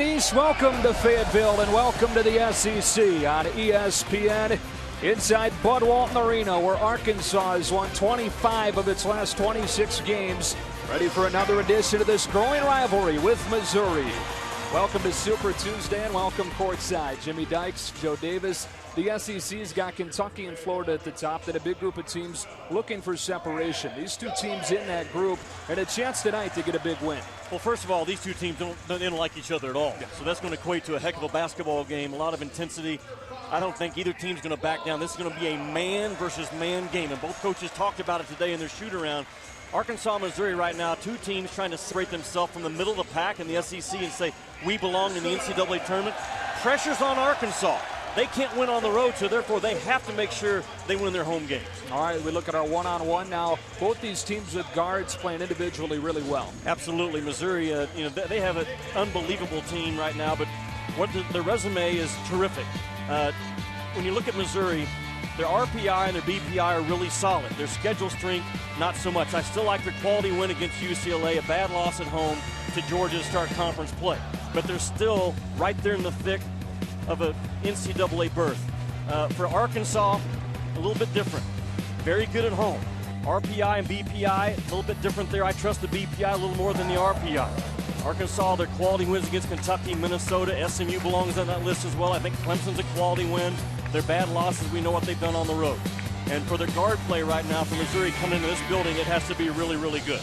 East, welcome to Fayetteville and welcome to the SEC on ESPN inside Bud Walton Arena, where Arkansas has won 25 of its last 26 games. Ready for another edition of this growing rivalry with Missouri. Welcome to Super Tuesday and welcome courtside. Jimmy Dykes, Joe Davis. The SEC's got Kentucky and Florida at the top, then a big group of teams looking for separation. These two teams in that group and a chance tonight to get a big win. Well, first of all, these two teams don't like each other at all. Yeah. So that's going to equate to a heck of a basketball game, a lot of intensity. I don't think either team's going to back down. This is going to be a man versus man game, and both coaches talked about it today in their shoot-around. Arkansas, Missouri right now, two teams trying to separate themselves from the middle of the pack in the SEC and say, we belong in the NCAA tournament. Pressure's on Arkansas. They can't win on the road, so therefore they have to make sure they win their home games. All right, we look at our one-on-one now. Both these teams with guards playing individually really well. Absolutely. Missouri, they have an unbelievable team right now, but their resume is terrific. When you look at Missouri, their RPI and their BPI are really solid. Their schedule strength, not so much. I still like their quality win against UCLA, a bad loss at home to Georgia to start conference play. But they're still right there in the thick of an NCAA berth. For Arkansas, a little bit different. Very good at home. RPI and BPI, a little bit different there. I trust the BPI a little more than the RPI. Arkansas, their quality wins against Kentucky, Minnesota. SMU belongs on that list as well. I think Clemson's a quality win. Their bad losses, we know what they've done on the road. And for their guard play right now for Missouri coming into this building, it has to be really, really good.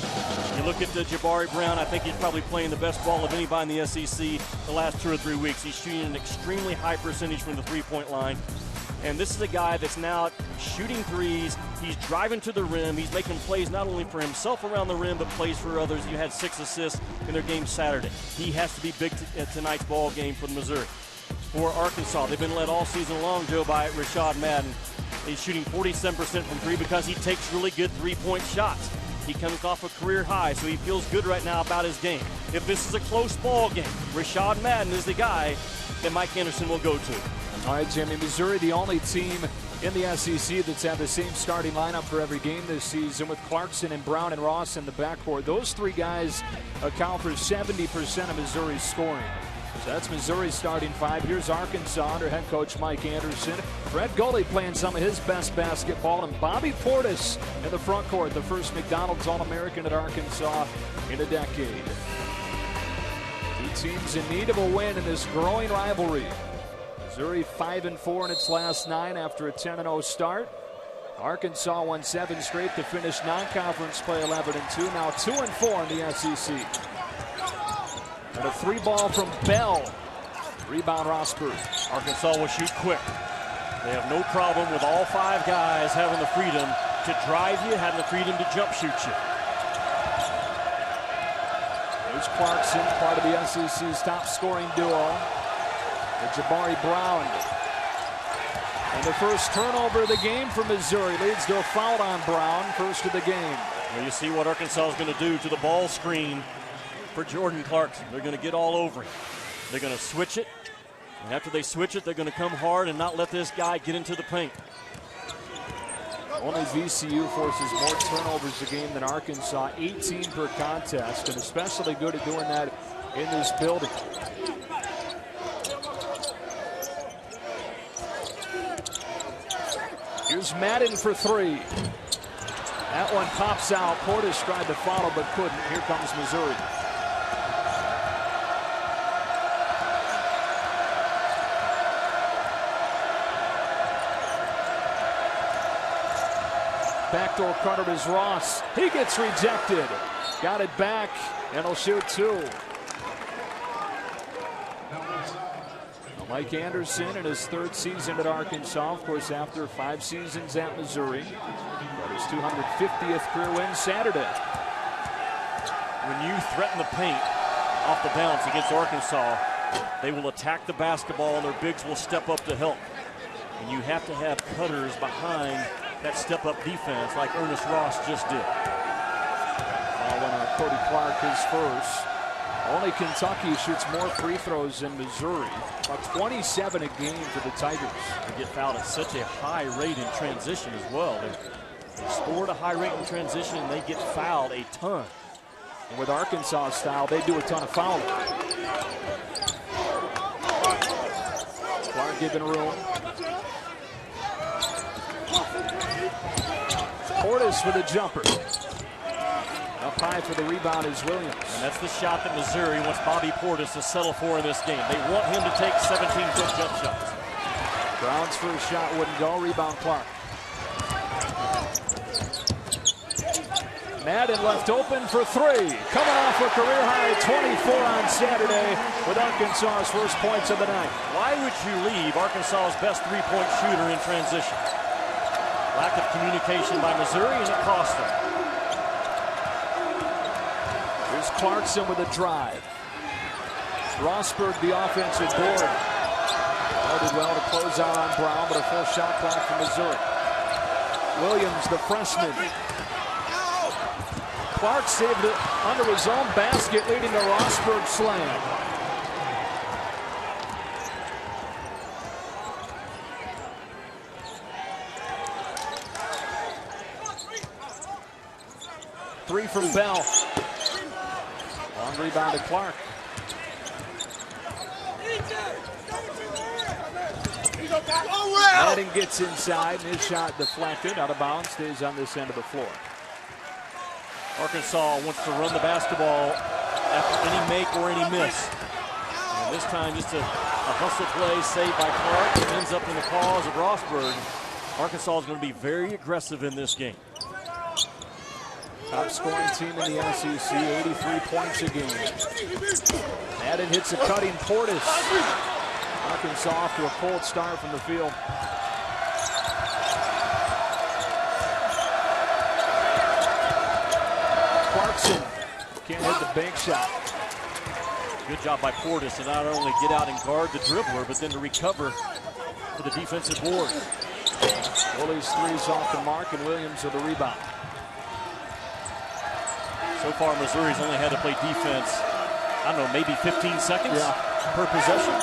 You look at Jabari Brown, I think he's probably playing the best ball of anybody in the SEC the last 2 or 3 weeks. He's shooting an extremely high percentage from the three-point line. And this is a guy that's now shooting threes. He's driving to the rim. He's making plays not only for himself around the rim, but plays for others. You had 6 assists in their game Saturday. He has to be big at tonight's ball game for Missouri. For Arkansas, they've been led all season long, Joe, by Rashad Madden. He's shooting 47% from three because he takes really good three-point shots. He comes off a career high, so he feels good right now about his game. If this is a close ball game, Rashad Madden is the guy that Mike Anderson will go to. All right, Jimmy, Missouri, the only team in the SEC that's had the same starting lineup for every game this season with Clarkson and Brown and Ross in the backcourt. Those three guys account for 70% of Missouri's scoring. So that's Missouri's starting five. Here's Arkansas under head coach Mike Anderson. Fred Gully playing some of his best basketball, and Bobby Portis in the front court, the first McDonald's All-American at Arkansas in a decade. Two teams in need of a win in this growing rivalry. Missouri 5-4 in its last 9 after a 10-0 start. Arkansas won 7 straight to finish non-conference play 11-2. Now 2-4 in the SEC. And a 3-ball from Bell. Rebound Rossberg. Arkansas will shoot quick. They have no problem with all 5 guys having the freedom to drive you, having the freedom to jump shoot you. There's Clarkson, part of the SEC's top scoring duo. With Jabari Brown. And the first turnover of the game for Missouri leads to a foul on Brown, first of the game. Well, you see what Arkansas is going to do to the ball screen for Jordan Clarkson. They're going to get all over him. They're going to switch it, and after they switch it, they're going to come hard and not let this guy get into the paint. Only VCU forces more turnovers a game than Arkansas, 18 per contest, and especially good at doing that in this building. Here's Madden for 3. That one pops out. Portis tried to follow but couldn't. Here comes Missouri. Backdoor cutter is Ross. He gets rejected. Got it back, and he'll shoot 2. Mike Anderson in his 3rd season at Arkansas, of course, after 5 seasons at Missouri. Got his 250th career win Saturday. When you threaten the paint off the bounce against Arkansas, they will attack the basketball and their bigs will step up to help. And you have to have cutters behind that step-up defense like Ernest Ross just did. Following on Cody Clark, his first. Only Kentucky shoots more free throws than Missouri. About 27 a game for the Tigers. They get fouled at such a high rate in transition as well. They scored a high rate in transition and they get fouled a ton. And with Arkansas style, they do a ton of fouling. given room. Portis with a jumper. Up high for the rebound is Williams. And that's the shot that Missouri wants Bobby Portis to settle for in this game. They want him to take 17-foot jump shots. Brown's first shot wouldn't go. Rebound Clark. Madden left open for three. Coming off a career-high 24 on Saturday with Arkansas's first points of the night. Why would you leave Arkansas's best three-point shooter in transition? Lack of communication by Missouri, and it cost them. Here's Clarkson with a drive. Rosberg, the offensive board. Did well to close out on Brown, but a full shot clock for Missouri. Williams, the freshman. Clark saved it under his own basket, leading to Rosberg slam. Three from Bell. Long rebound to Clark. Madden gets inside, and his shot deflected, out of bounds, stays on this end of the floor. Arkansas wants to run the basketball after any make or any miss. And this time just a hustle play saved by Clark. It ends up in the paws of Rosberg. Arkansas is going to be very aggressive in this game. Top scoring team in the SEC, 83 points a game. Madden hits a cutting Portis. Arkansas off to a cold start from the field. Clarkson can't hit the bank shot. Good job by Portis to not only get out and guard the dribbler, but then to recover for the defensive board. Willie's three's off the mark, and Williams with the rebound. So far, Missouri's only had to play defense, I don't know, maybe 15 seconds per possession.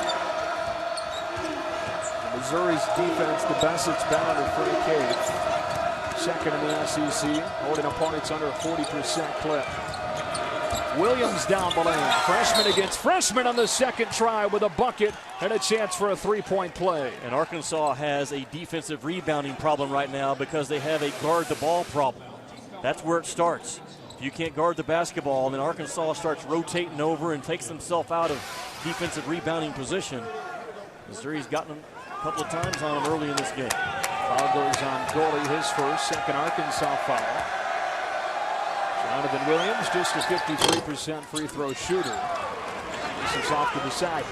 Missouri's defense, the best it's been under Freddie Cave. Second in the SEC, holding opponents under a 40% clip. Williams down the lane. Freshman against freshman on the second try with a bucket and a chance for a three-point play. And Arkansas has a defensive rebounding problem right now because they have a guard-the-ball problem. That's where it starts. If you can't guard the basketball, then Arkansas starts rotating over and takes themselves out of defensive rebounding position. Missouri's gotten them a couple of times on him early in this game. Foul goes on goalie, his first, second Arkansas foul. Jonathan Williams, just a 53% free throw shooter. This is off to the side.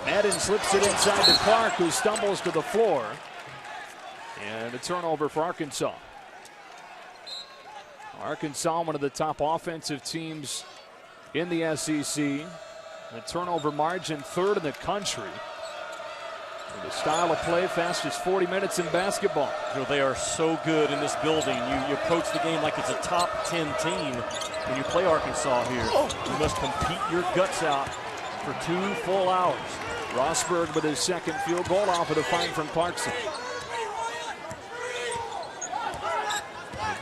Madden slips it inside to Clark, who stumbles to the floor. And a turnover for Arkansas. Arkansas, one of the top offensive teams in the SEC. The turnover margin third in the country. With a style of play, fastest 40 minutes in basketball. You know, they are so good in this building. You approach the game like it's a top 10 team when you play Arkansas here. You must compete your guts out for 2 full hours. Rosberg with his second field goal off of the find from Clarkson.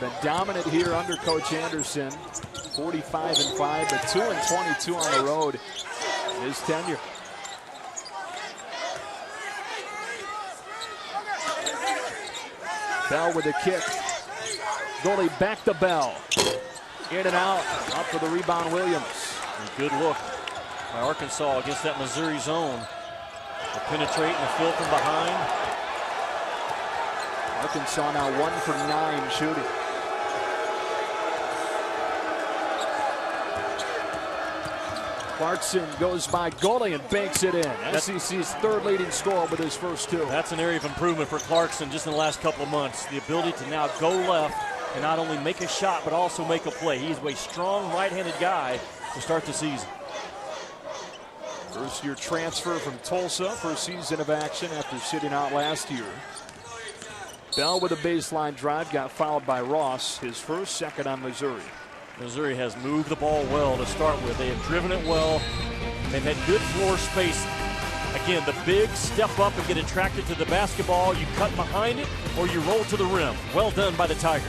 They've been dominant here under Coach Anderson. 45-5, but 2-22 on the road in his tenure. Bell with a kick. Goalie back to Bell. In and out. Up for the rebound, Williams. A good look by Arkansas against that Missouri zone. To penetrate and fill from behind. Arkansas now 1 for 9 shooting. Clarkson goes by goalie and banks it in. SEC's third leading scorer with his first 2. That's an area of improvement for Clarkson just in the last couple of months. The ability to now go left and not only make a shot but also make a play. He's a strong right-handed guy to start the season. First-year transfer from Tulsa, first season of action after sitting out last year. Bell with a baseline drive, got fouled by Ross, his first, second on Missouri. Missouri has moved the ball well to start with. They have driven it well. They've had good floor space Again, the big step up and get attracted to the basketball. You cut behind it or you roll to the rim. Well done by the Tigers.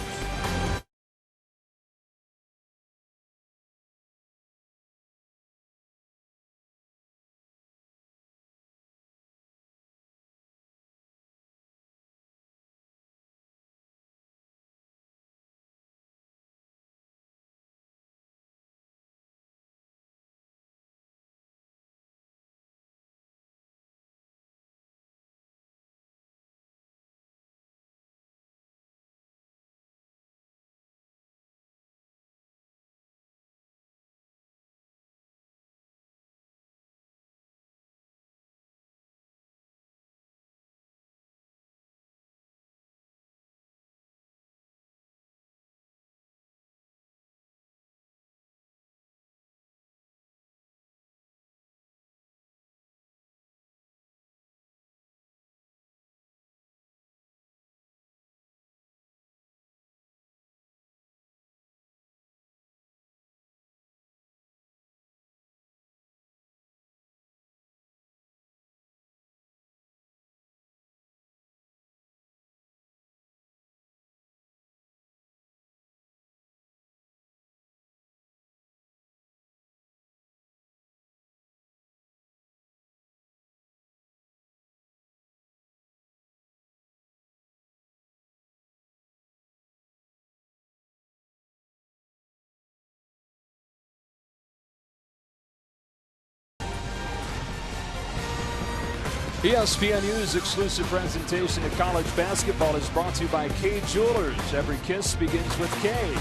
ESPN News exclusive presentation of college basketball is brought to you by Kay Jewelers. Every kiss begins with Kay.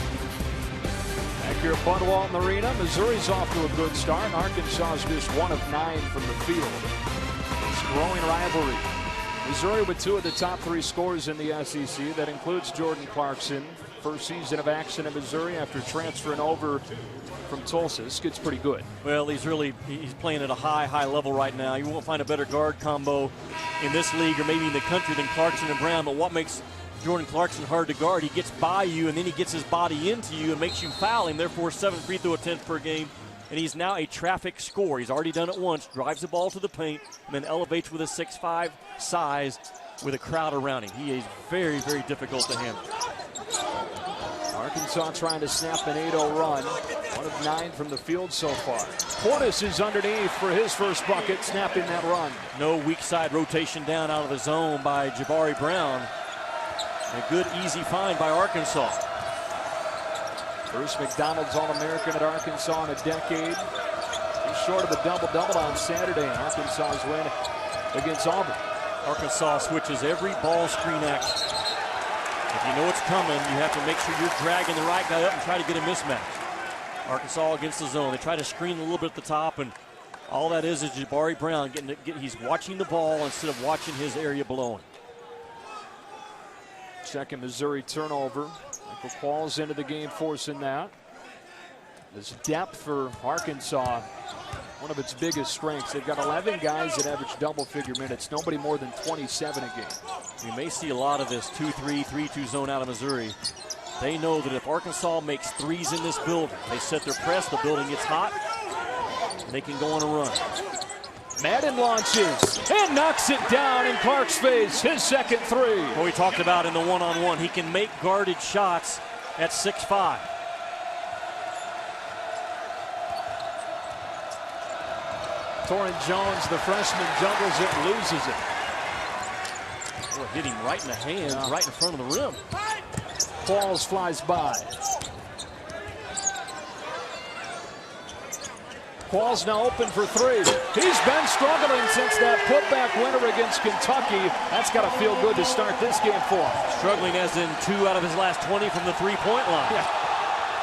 Back here at Bud Walton Arena, Missouri's off to a good start. Arkansas is just 1 of 9 from the field. It's a growing rivalry. Missouri with 2 of the top 3 scorers in the SEC. That includes Jordan Clarkson. First season of action in Missouri after transferring over from Tulsa. This kid's pretty good. Well, he's playing at a high level right now. You won't find a better guard combo in this league or maybe in the country than Clarkson and Brown. But what makes Jordan Clarkson hard to guard? He gets by you and then he gets his body into you and makes you foul him. Therefore, 7 free throw attempts per game. And he's now a traffic scorer. He's already done it once, drives the ball to the paint, and then elevates with a 6'5" size with a crowd around him. He is very, very difficult to handle. Arkansas trying to snap an 8-0 run. 1 of 9 from the field so far. Portis is underneath for his first bucket, snapping that run. No weak side rotation down out of the zone by Jabari Brown. A good, easy find by Arkansas. First McDonald's All-American at Arkansas in a decade. He's short of a double-double on Saturday in Arkansas's win against Auburn. Arkansas switches every ball screen action. If you know it's coming, you have to make sure you're dragging the right guy up and try to get a mismatch. Arkansas against the zone. They try to screen a little bit at the top, and all that is Jabari Brown he's watching the ball instead of watching his area below him. Second Missouri turnover. Michael Qualls into the game, forcing that. This depth for Arkansas, one of its biggest strengths. They've got 11 guys that average double-figure minutes. Nobody more than 27 a game. We may see a lot of this 2-3, 3-2 zone out of Missouri. They know that if Arkansas makes threes in this building, they set their press, the building gets hot, and they can go on a run. Madden launches and knocks it down in Clark's face. His second three. What we talked about in the one-on-one, he can make guarded shots at 6'5". Torrin Jones, the freshman, juggles it and loses it. Boy, hit him right in the hands, right in front of the rim. Qualls flies by. Qualls now open for 3. He's been struggling since that putback winner against Kentucky. That's got to feel good to start this game for him. Struggling as in 2 out of his last 20 from the three-point line. Yeah.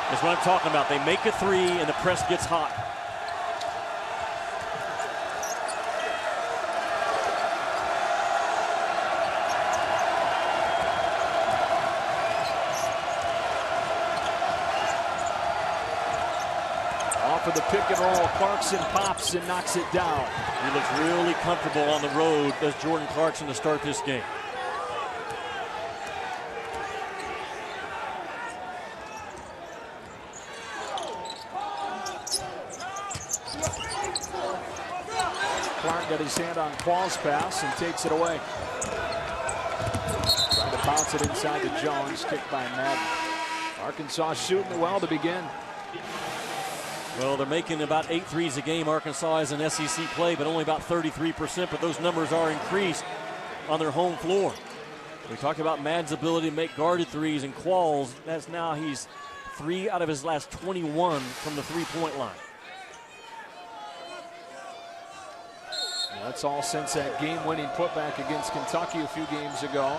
That's what I'm talking about. They make a 3 and the press gets hot. For the pick and roll, Clarkson pops and knocks it down. He looks really comfortable on the road, does Jordan Clarkson, to start this game. Martin got his hand on Qualls' pass and takes it away. Trying to bounce it inside to Jones, kicked by Madden. Arkansas shooting it well to begin. Well, they're making about 8 threes a game. Arkansas is in SEC play, but only about 33%, but those numbers are increased on their home floor. We talked about Madden's ability to make guarded threes, and Qualls, he's 3 out of his last 21 from the three-point line. That's all since that game-winning putback against Kentucky a few games ago.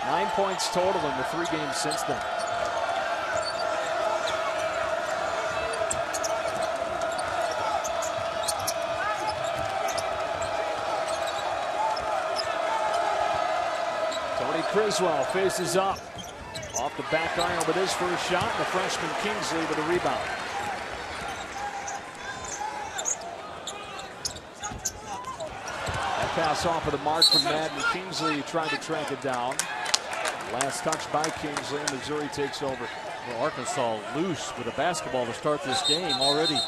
9 points total in the 3 games since then. Tony Criswell faces up. Off the back iron with his first shot, and the freshman Kingsley with a rebound. That pass off of the mark from Madden. Kingsley trying to track it down. Last touch by Kingsley, and Missouri takes over. Well, Arkansas loose with a basketball to start this game already.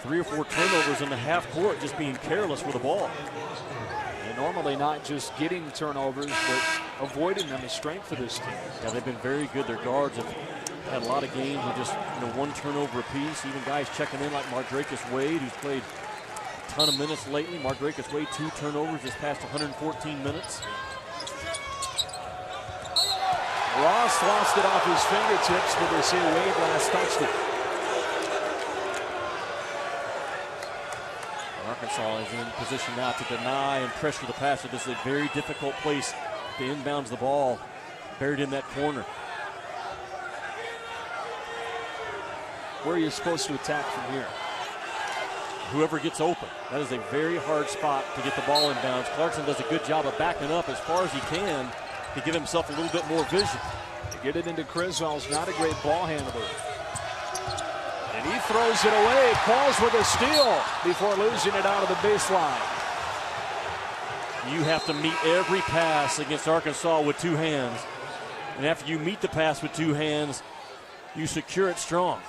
3 or 4 turnovers in the half court, just being careless with the ball. And normally not just getting turnovers, but avoiding them is strength for this team. Yeah, they've been very good. Their guards have had a lot of games with just 1 turnover apiece. Even guys checking in like Mardrakus Wade, who's played a ton of minutes lately. Mardrakus Wade, 2 turnovers this past 114 minutes. Ross lost it off his fingertips, but they say Wade last touched it. Arkansas is in position now to deny and pressure the passer. This is a very difficult place to inbounds the ball, buried in that corner. Where are you supposed to attack from here? Whoever gets open. That is a very hard spot to get the ball inbounds. Clarkson does a good job of backing up as far as he can to give himself a little bit more vision. To get it into Criswell's not a great ball handler. And he throws it away. Qualls with a steal before losing it out of the baseline. You have to meet every pass against Arkansas with 2 hands. And after you meet the pass with 2 hands, you secure it strong.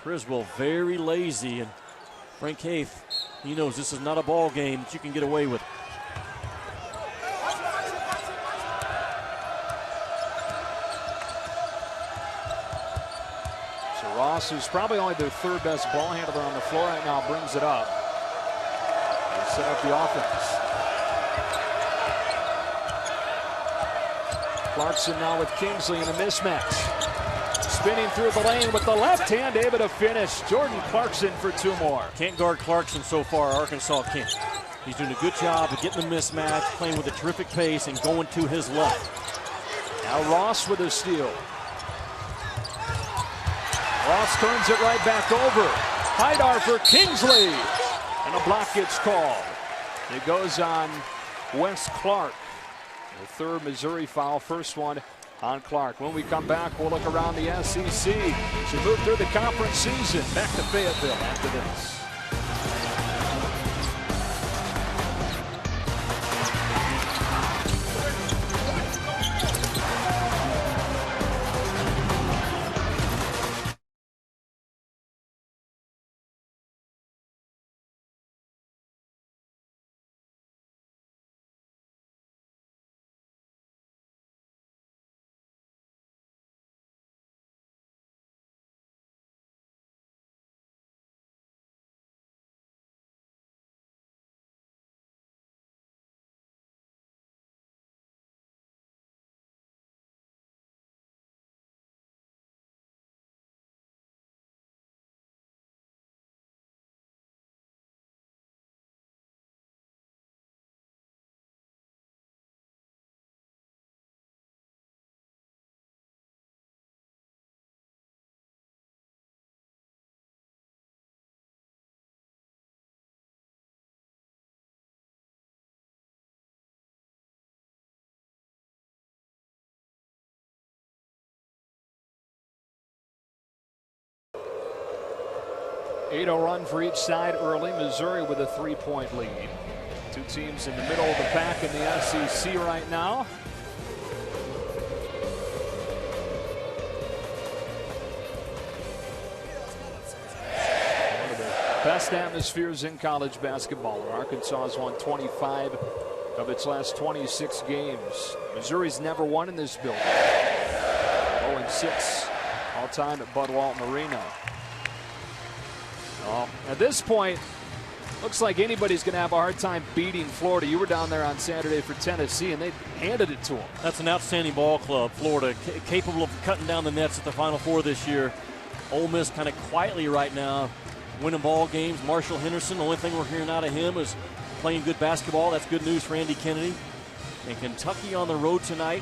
Criswell very lazy, and Frank Haith, he knows this is not a ball game that you can get away with. So Ross, who's probably only their 3rd best ball handler on the floor right now, brings it up. They set up the offense. Clarkson now with Kingsley in a mismatch. Spinning through the lane with the left hand, able to finish. Jordan Clarkson for 2 more. Can't guard Clarkson so far. Arkansas can't. He's doing a good job of getting the mismatch, playing with a terrific pace, and going to his left. Now Ross with a steal. Ross turns it right back over. Haidar for Kingsley. And a block gets called. It goes on Wes Clark. The 3rd Missouri foul, first one on Clark. When we come back, we'll look around the SEC. Should move through the conference season. Back to Fayetteville after this. .8 run for each side early. Missouri with a 3-point lead. 2 teams in the middle of the pack in the SEC right now. One of the Best atmospheres in college basketball. Arkansas has won 25 of its last 26 games. Missouri's never won in this building. 0-6 all time at Bud Walton Arena. Well, at this point, looks like anybody's going to have a hard time beating Florida. You were down there on Saturday for Tennessee, and they handed it to them. That's an outstanding ball club, Florida, capable of cutting down the nets at the Final Four this year. Ole Miss kind of quietly right now, winning ball games. Marshall Henderson, the only thing we're hearing out of him is playing good basketball. That's good news for Andy Kennedy. And Kentucky on the road tonight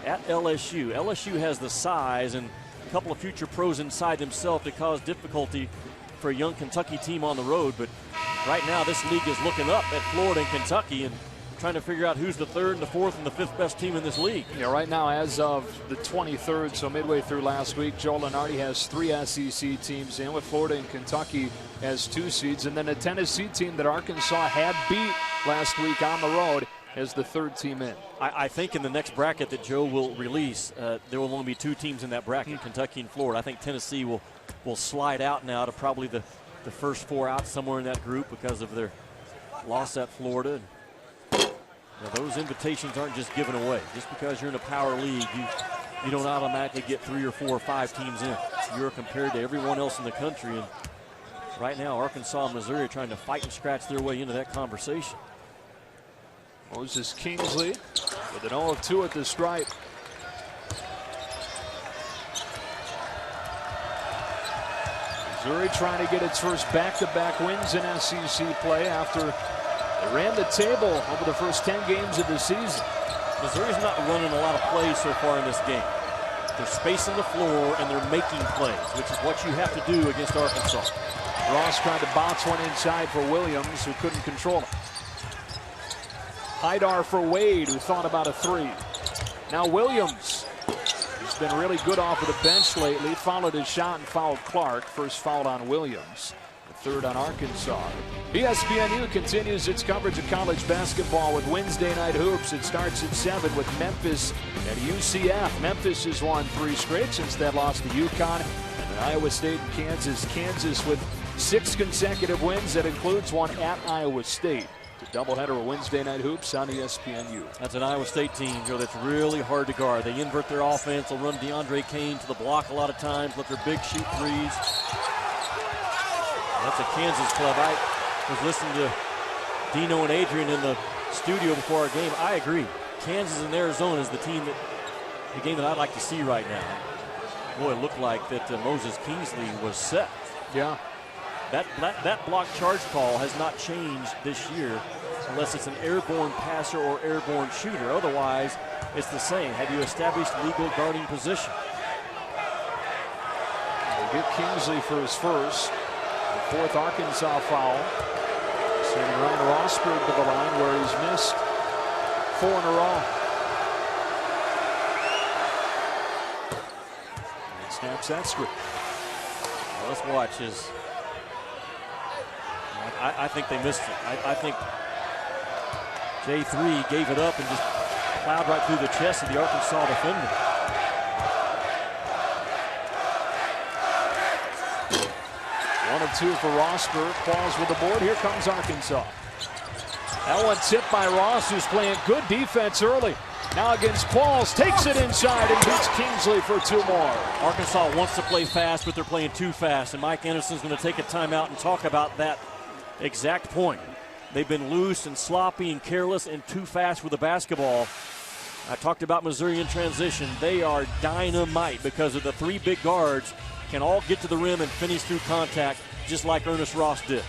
at LSU. LSU has the size and a couple of future pros inside themselves to cause difficulty for a young Kentucky team on the road. But right now this league is looking up at Florida and Kentucky and trying to figure out who's the third and the fourth and the fifth best team in this league. Yeah, right now as of the 23rd, so midway through last week, Joe Lunardi has 3 SEC teams in with Florida and Kentucky as 2 seeds, and then a Tennessee team that Arkansas had beat last week on the road as the 3rd team in. I think in the next bracket that Joe will release, there will only be 2 teams in that bracket, Kentucky and Florida. I think Tennessee will slide out now to probably the first 4 out somewhere in that group because of their loss at Florida. Now, those invitations aren't just given away. Just because you're in a power league, you don't automatically get 3 or 4 or 5 teams in. You're compared to everyone else in the country. And right now, Arkansas and Missouri are trying to fight and scratch their way into that conversation. Moses Kingsley with an 0 of 2 at the stripe. Missouri trying to get its first back-to-back wins in SEC play after they ran the table over the first 10 games of the season. Missouri's not running a lot of plays so far in this game. They're spacing the floor and they're making plays, which is what you have to do against Arkansas. Ross trying to bounce one inside for Williams, who couldn't control it. Haidar for Wade, who thought about a 3. Now Williams, who's been really good off of the bench lately, followed his shot and fouled Clark. First foul on Williams, the 3rd on Arkansas. ESPNU continues its coverage of college basketball with Wednesday Night Hoops. It starts at 7 with Memphis and UCF. Memphis has won 3 straight since that loss to UConn. And then Iowa State and Kansas. Kansas with 6 consecutive wins. That includes one at Iowa State. The doubleheader of Wednesday Night Hoops on ESPNU. That's an Iowa State team, Joe, that's really hard to guard. They invert their offense. They'll run DeAndre Kane to the block a lot of times, let their big shoot threes. That's a Kansas club. I was listening to Dino and Adrian in the studio before our game. I agree. Kansas and Arizona is the game that I'd like to see right now. Boy, it looked like that Moses Kingsley was set. Yeah. That block charge call has not changed this year unless it's an airborne passer or airborne shooter. Otherwise, it's the same. Have you established legal guarding position? They get Kingsley for his first. The 4th Arkansas foul. Sending Ryan Rosberg to the line where he's missed 4 in a row. And snaps that strip. Well, let's watch his. I think they missed it. I think J3 gave it up and just plowed right through the chest of the Arkansas defender. 1 of 2 for Rosberg. Qualls with the board. Here comes Arkansas. That one tipped by Ross, who's playing good defense early. Now against Qualls, takes it inside and beats Kingsley for 2 more. Arkansas wants to play fast, but they're playing too fast. And Mike Anderson's going to take a timeout and talk about that exact point. They've been loose and sloppy and careless and too fast with the basketball. I talked about Missouri in transition. They are dynamite because of the 3 big guards can all get to the rim and finish through contact just like Ernest Ross did.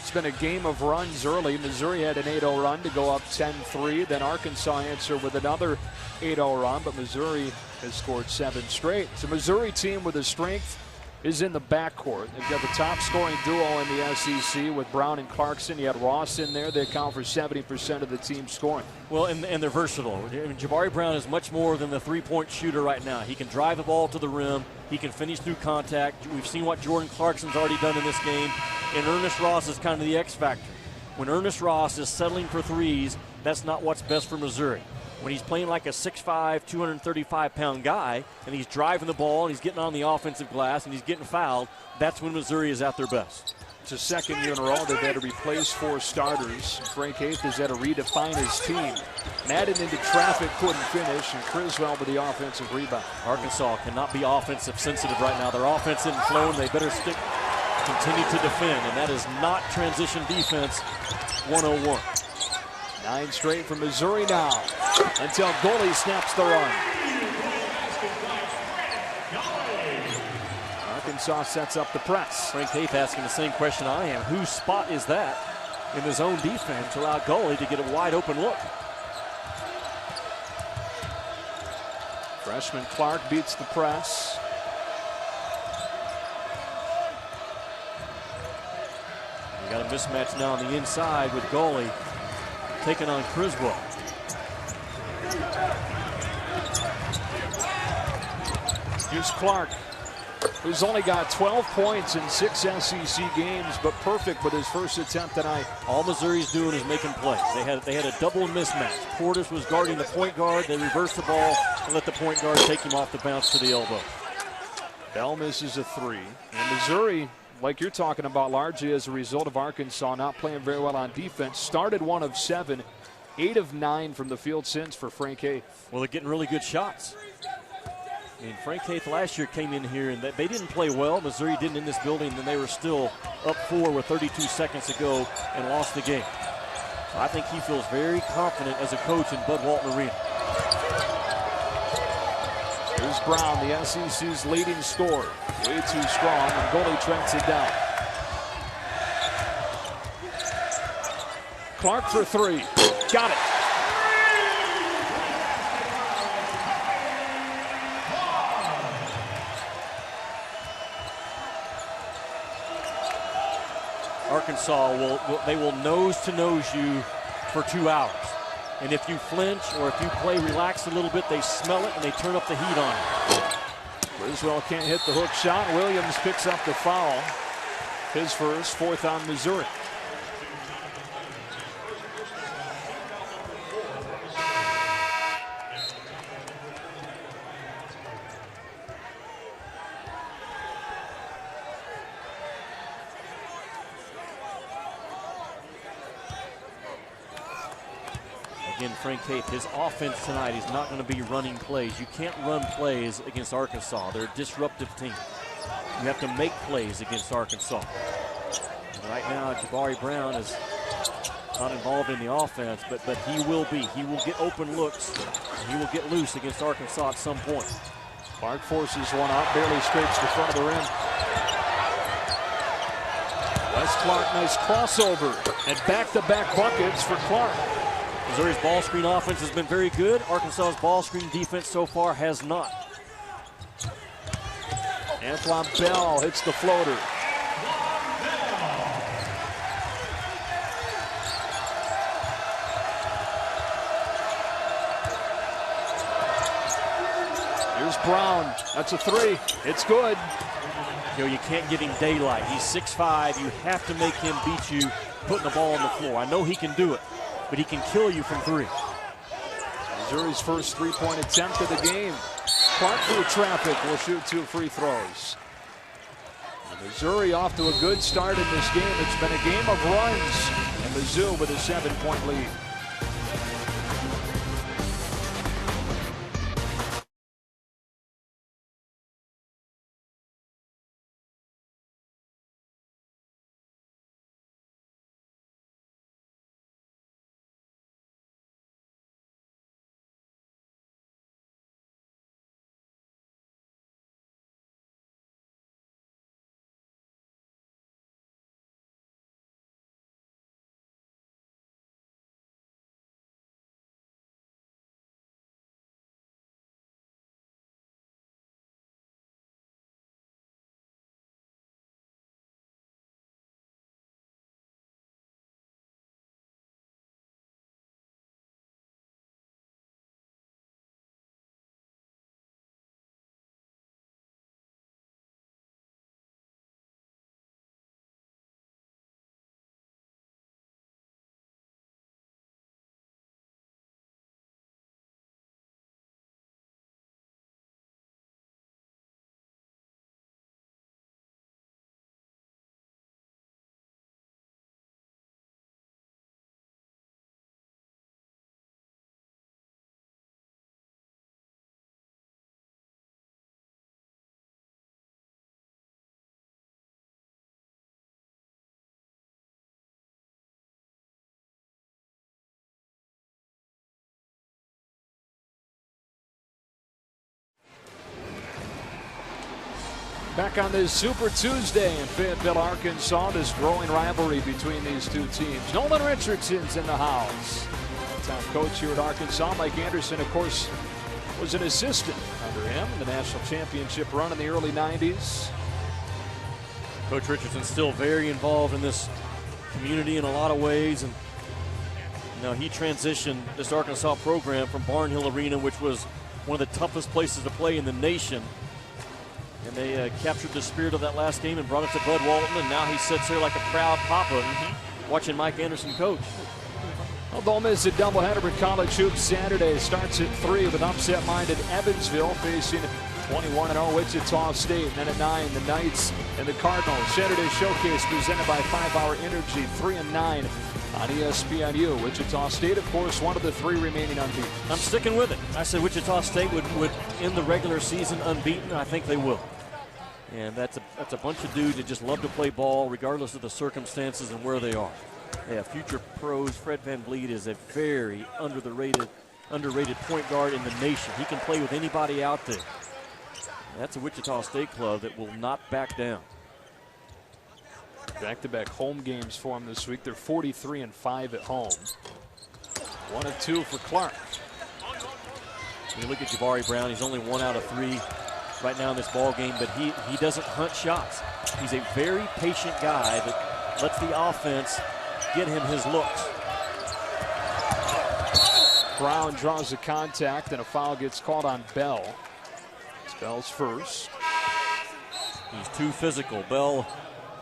It's been a game of runs early. Missouri had an 8-0 run to go up 10-3. Then Arkansas answered with another 8-0 run, but Missouri has scored 7 straight. It's a Missouri team with the strength is in the backcourt. They've got the top scoring duo in the SEC with Brown and Clarkson. You had Ross in there. They account for 70% of the team's scoring. Well, and they're versatile. I mean, Jabari Brown is much more than the three-point shooter right now. He can drive the ball to the rim. He can finish through contact. We've seen what Jordan Clarkson's already done in this game. And Ernest Ross is kind of the X factor. When Ernest Ross is settling for threes, that's not what's best for Missouri. When he's playing like a 6'5", 235-pound guy, and he's driving the ball, and he's getting on the offensive glass, and he's getting fouled, that's when Missouri is at their best. It's the second year in a row they've had to replace 4 starters. Frank Haith has had to redefine his team. Madden into traffic, couldn't finish, and Criswell with the offensive rebound. Arkansas cannot be offensive sensitive right now. Their offense isn't flowing. They better continue to defend, and that is not transition defense 101. 9 straight from Missouri now until goalie snaps the run. Arkansas sets up the press. Frank Haith asking the same question I am. Whose spot is that in his own defense to allow goalie to get a wide open look? Freshman Clark beats the press. We got a mismatch now on the inside with goalie taking on Criswell. Here's Clark, who's only got 12 points in 6 SEC games, but perfect with his first attempt tonight. All Missouri's doing is making plays. They had a double mismatch. Portis was guarding the point guard. They reversed the ball and let the point guard take him off the bounce to the elbow. Bell misses a 3. And Missouri, like you're talking about, largely as a result of Arkansas not playing very well on defense, started 1 of 7, 8 of 9 from the field since for Frank Haith. Well, they're getting really good shots. I mean, Frank Haith last year came in here and they didn't play well. Missouri didn't in this building, and they were still up 4 with 32 seconds to go and lost the game. So I think he feels very confident as a coach in Bud Walton Arena. Here's Brown, the SEC's leading scorer. Way too strong, and goalie tracks it down. Clark for 3. Got it. Arkansas will nose-to-nose you for 2 hours. And if you flinch or if you play relaxed a little bit, they smell it and they turn up the heat on you. Criswell can't hit the hook shot. Williams picks up the foul. His first, 4th on Missouri. Again, Frank Haith, his offense tonight is not going to be running plays. You can't run plays against Arkansas. They're a disruptive team. You have to make plays against Arkansas. And right now, Jabari Brown is not involved in the offense, but he will be. He will get open looks. He will get loose against Arkansas at some point. Clark forces one out, barely scrapes the front of the rim. Wes Clark, nice crossover, and back-to-back buckets for Clark. Missouri's ball screen offense has been very good. Arkansas's ball screen defense so far has not. Antoine Bell hits the floater. Here's Brown. That's a 3. It's good. You know, you can't give him daylight. He's 6'5". You have to make him beat you putting the ball on the floor. I know he can do it, but he can kill you from 3. Missouri's first 3-point attempt of the game. Clark through traffic will shoot 2 free throws. And Missouri off to a good start in this game. It's been a game of runs, and Mizzou with a 7-point lead. Back on this Super Tuesday in Fayetteville, Arkansas, this growing rivalry between these two teams. Nolan Richardson's in the house. Top coach here at Arkansas. Mike Anderson, of course, was an assistant under him in the national championship run in the early 90s. Coach Richardson's still very involved in this community in a lot of ways. And he transitioned this Arkansas program from Barnhill Arena, which was one of the toughest places to play in the nation. And they captured the spirit of that last game and brought it to Bud Walton, and now he sits here like a proud papa watching Mike Anderson coach. Well, don't miss a doubleheader for college hoops Saturday. Starts at 3 with upset-minded Evansville facing 21-0 Wichita State. And then at 9, the Knights and the Cardinals. Saturday Showcase presented by 5 Hour Energy, 3 and 9 on ESPNU. Wichita State, of course, one of the 3 remaining unbeaten. I'm sticking with it. I said Wichita State would end the regular season unbeaten. I think they will. And that's a bunch of dudes that just love to play ball regardless of the circumstances and where they are. They have future pros. Fred VanVleet is a very underrated point guard in the nation. He can play with anybody out there. That's a Wichita State club that will not back down. Back-to-back home games for them this week. They're 43-5 at home. 1 of 2 for Clark. When you look at Jabari Brown, he's only 1 out of 3 right now in this ball game, but he doesn't hunt shots. He's a very patient guy that lets the offense get him his looks. Brown draws a contact, and a foul gets called on Bell. It's Bell's first. He's too physical. Bell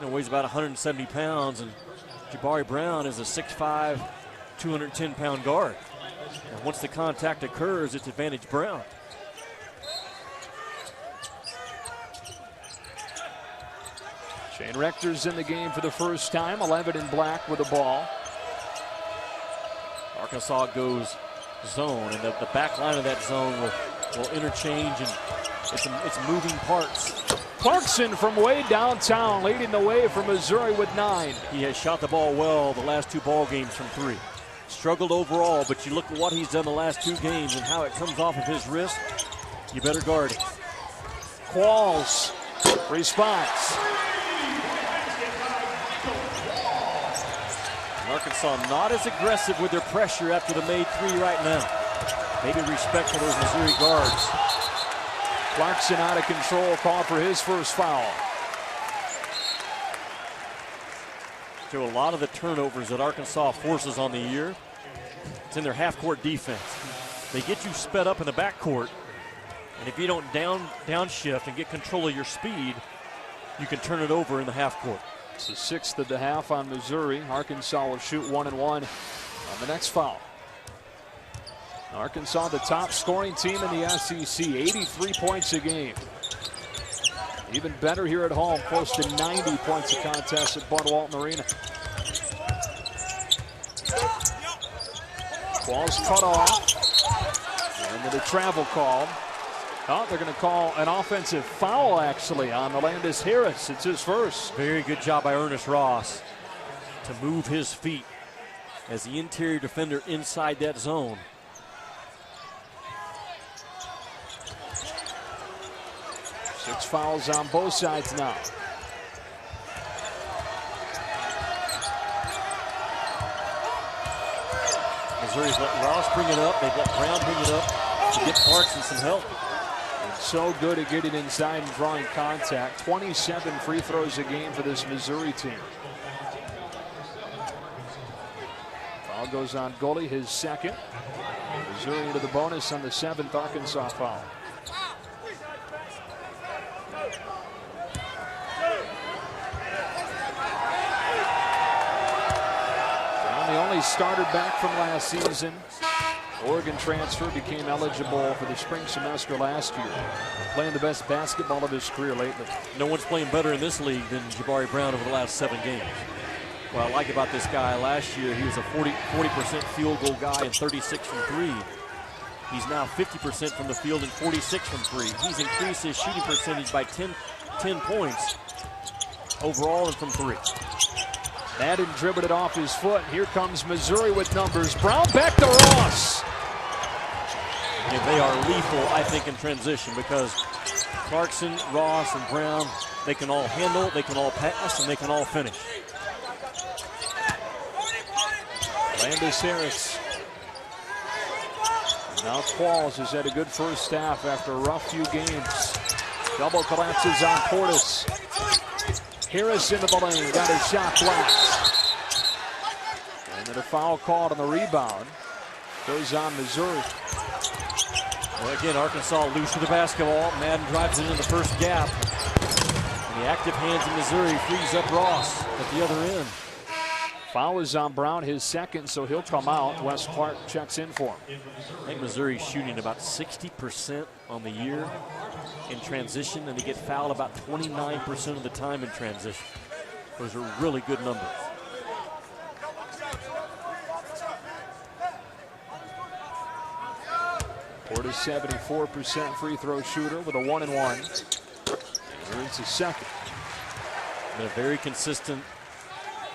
weighs about 170 pounds, and Jabari Brown is a 6'5", 210-pound guard. And once the contact occurs, it's advantage Brown. Shane Rector's in the game for the first time, 11 in black with the ball. Arkansas goes zone, and the back line of that zone will interchange, and it's moving parts. Clarkson from way downtown leading the way for Missouri with 9. He has shot the ball well the last 2 ball games from 3. Struggled overall, but you look at what he's done the last 2 games and how it comes off of his wrist. You better guard it. Qualls response. Arkansas not as aggressive with their pressure after the made 3 right now. Maybe respect for those Missouri guards. Clarkson out of control, call for his first foul. To a lot of the turnovers that Arkansas forces on the year, it's in their half-court defense. They get you sped up in the backcourt, and if you don't downshift and get control of your speed, you can turn it over in the half-court. It's the 6th of the half on Missouri. Arkansas will shoot 1 and 1 on the next foul. Arkansas, the top scoring team in the SEC, 83 points a game. Even better here at home, close to 90 points a contest at Bud Walton Arena. Ball's cut off, and then a travel call. Oh, they're going to call an offensive foul, actually, on Melandis Harris. It's his first. Very good job by Ernest Ross to move his feet as the interior defender inside that zone. Six fouls on both sides now. Missouri's let Ross bring it up. They've let Brown bring it up to get Clarkson some help. So good at getting inside and drawing contact. 27 free throws a game for this Missouri team. Foul goes on Gully, his second. Missouri into the bonus on the 7th Arkansas foul. Brown, the only starter back from last season. Oregon transfer, became eligible for the spring semester last year. Playing the best basketball of his career lately. No one's playing better in this league than Jabari Brown over the last 7 games. What I like about this guy, last year he was a 40% field goal guy and 36 from 3. He's now 50% from the field and 46 from 3. He's increased his shooting percentage by 10 points overall and from 3. Madden dribbled it off his foot. Here comes Missouri with numbers. Brown back to Ross. And they are lethal, I think, in transition because Clarkson, Ross, and Brown They can all handle, they can all pass, and they can all finish. Landis Harris. Now Qualls has had a good first half after a rough few games. Double collapses on Portis. Harris into the lane, got his shot blocked. And then a foul called on the rebound. Goes on Missouri. Well, again, Arkansas loose with the basketball. Madden drives it into the first gap. And the active hands of Missouri frees up Ross at the other end. Foul is on Brown, his second, so he'll come out. Wes Clark checks in for him. I think Missouri's shooting about 60% on the year in transition, and they get fouled about 29% of the time in transition. Those are really good numbers. Portis 74% free throw shooter with a 1-and-1. Earns his second. Been a very consistent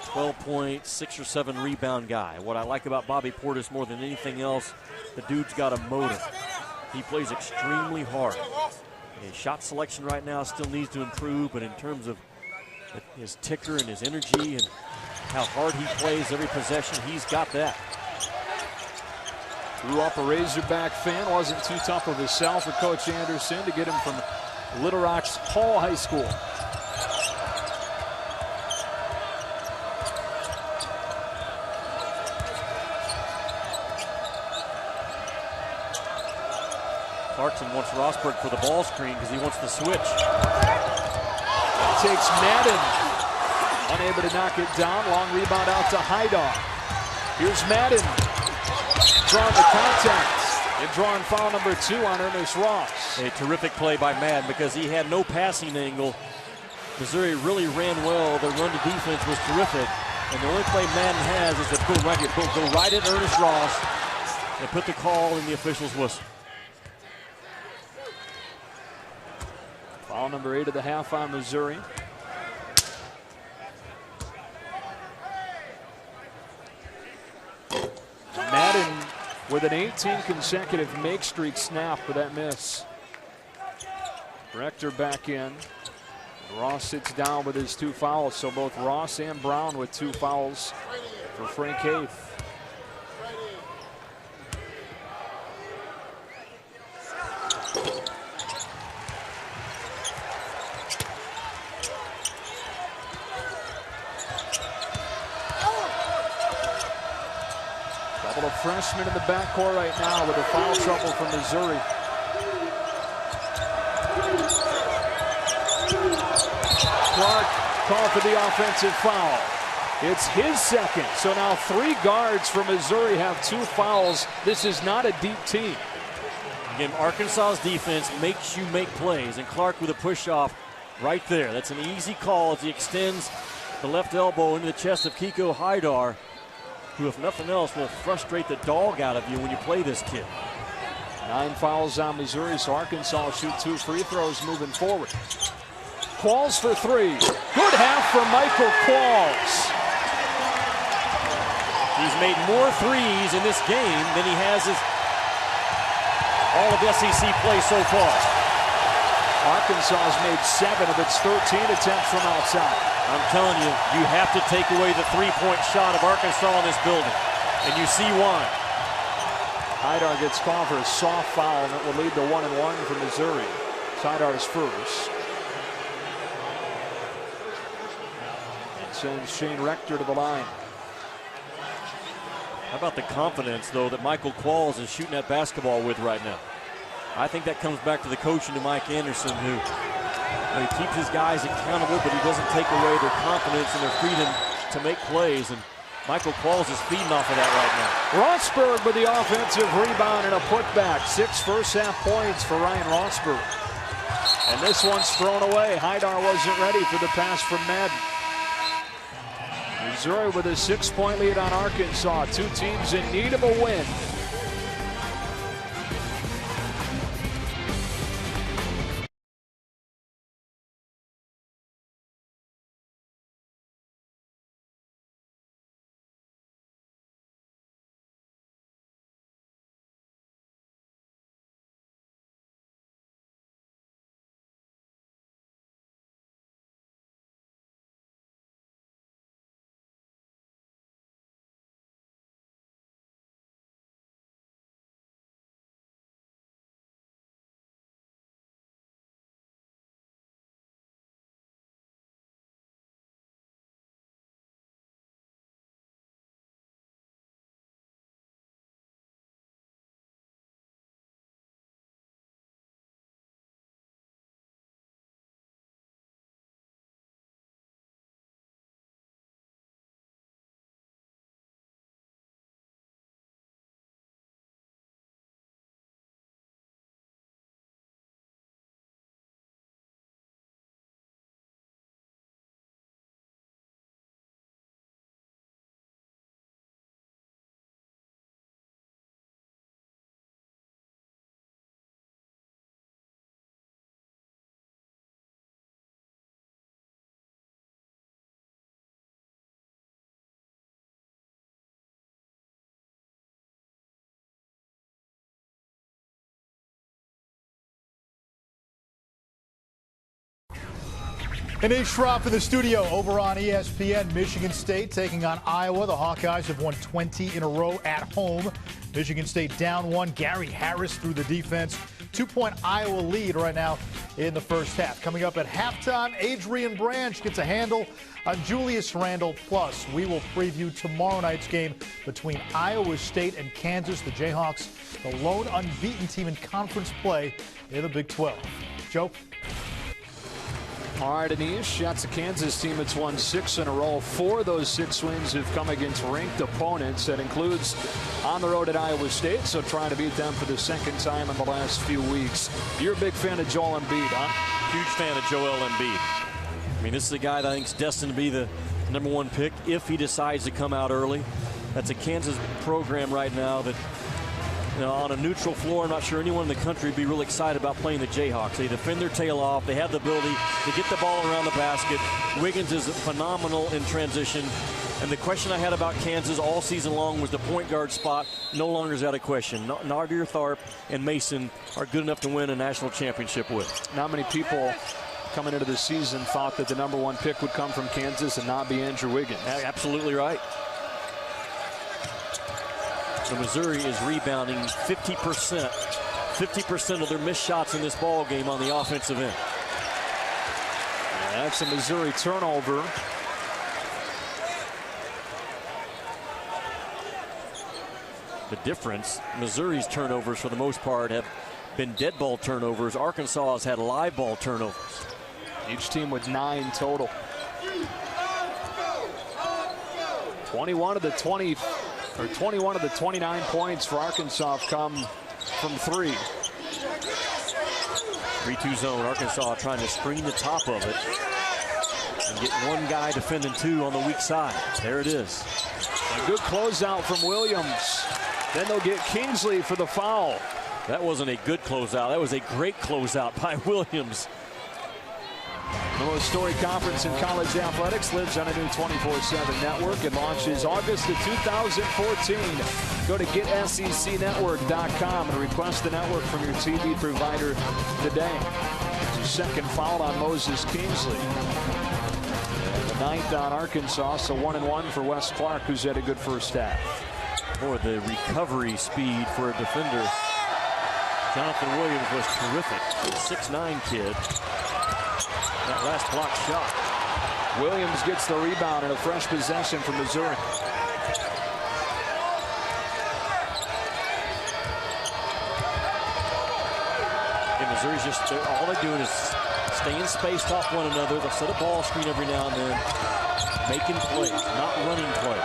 12-point, 6 or 7 rebound guy. What I like about Bobby Portis more than anything else, the dude's got a motor. He plays extremely hard. His shot selection right now still needs to improve, but in terms of his ticker and his energy and how hard he plays every possession, he's got that. Grew up a Razorback fan, wasn't too tough of himself for Coach Anderson to get him from Little Rock's Hall High School. Clarkson wants Rosberg for the ball screen because he wants the switch. Takes Madden. Unable to knock it down. Long rebound out to Haidar. Here's Madden. Drawing the contact. And drawing foul number 2 on Ernest Ross. A terrific play by Madden because he had no passing angle. Missouri really ran well. Their run to defense was terrific. And the only play Madden has is to boom right here. Boom, go right at Ernest Ross and put the call in the official's whistle. Foul number 8 of the half on Missouri. Madden with an 18 consecutive make streak snap for that miss. Rector back in. Ross sits down with his 2 fouls, so both Ross and Brown with 2 fouls for Frank Haith. Couple of freshmen in the backcourt right now with the foul trouble from Missouri. Clark called for the offensive foul. It's his second, so now 3 guards for Missouri have 2 fouls. This is not a deep team. Again, Arkansas's defense makes you make plays, and Clark with a push-off right there. That's an easy call as he extends the left elbow into the chest of Kiko Haidar, who, if nothing else, will frustrate the dog out of you when you play this kid. 9 fouls on Missouri, so Arkansas shoot 2 free throws moving forward. Qualls for 3. Good half for Michael Qualls. He's made more threes in this game than he has all of SEC play so far. Arkansas has made 7 of its 13 attempts from outside. I'm telling you, you have to take away the 3-point shot of Arkansas in this building, and you see why. Haidar gets called for a soft foul that will lead to 1-and-1 for Missouri. Haidar's first. And sends Shane Rector to the line. How about the confidence, though, that Michael Qualls is shooting that basketball with right now? I think that comes back to the coaching to Mike Anderson, who he keeps his guys accountable, but he doesn't take away their confidence and their freedom to make plays. And Michael Qualls is feeding off of that right now. Rosberg with the offensive rebound and a putback. 6 first-half points for Ryan Rosberg. And this one's thrown away. Haidar wasn't ready for the pass from Madden. Missouri with a 6-point lead on Arkansas. 2 teams in need of a win. Nate Schroff in the studio over on ESPN. Michigan State taking on Iowa. The Hawkeyes have won 20 in a row at home. Michigan State down one. Gary Harris through the defense. 2-point Iowa lead right now in the first half. Coming up at halftime, Adrian Branch gets a handle on Julius Randle. Plus, we will preview tomorrow night's game between Iowa State and Kansas. The Jayhawks, the lone unbeaten team in conference play in the Big 12. Joe? All right, Anish, that's a Kansas team that's won 6 in a row. 4 of those 6 wins have come against ranked opponents. That includes on the road at Iowa State, so trying to beat them for the second time in the last few weeks. You're a big fan of Joel Embiid, huh? Huge fan of Joel Embiid. I mean, this is a guy that I think is destined to be the #1 pick if he decides to come out early. That's a Kansas program right now that, you know, on a neutral floor, I'm not sure anyone in the country would be really excited about playing the Jayhawks. They defend their tail off. They have the ability to get the ball around the basket. Wiggins is phenomenal in transition. And the question I had about Kansas all season long was the point guard spot. No longer is that a question. Nadir Tharp and Mason are good enough to win a national championship with. Not many people coming into the season thought that the #1 pick would come from Kansas and not be Andrew Wiggins. Absolutely right. So Missouri is rebounding 50%. 50% of their missed shots in this ball game on the offensive end. Yeah, that's a Missouri turnover. The difference, Missouri's turnovers for the most part have been dead ball turnovers. Arkansas has had live ball turnovers. Each team with 9 total. 21 of the 29 points for Arkansas have come from 3. 3-2 zone. Arkansas trying to screen the top of it and get one guy defending 2 on the weak side. There it is. A good closeout from Williams. Then they'll get Kingsley for the foul. That wasn't a good closeout. That was a great closeout by Williams. The most storied conference in college athletics lives on a new 24/7 network. It launches August of 2014. Go to GetSECNetwork.com and request the network from your TV provider today. It's a second foul on Moses Kingsley. And the 9th on Arkansas, so 1-1 for Wes Clark, who's had a good first half. Boy, the recovery speed for a defender. Jonathan Williams was terrific. A 6'9" kid. That last block shot. Williams gets the rebound and a fresh possession for Missouri. And Missouri's just, all they're doing is staying spaced off one another. They'll set a ball screen every now and then, making plays, not running plays.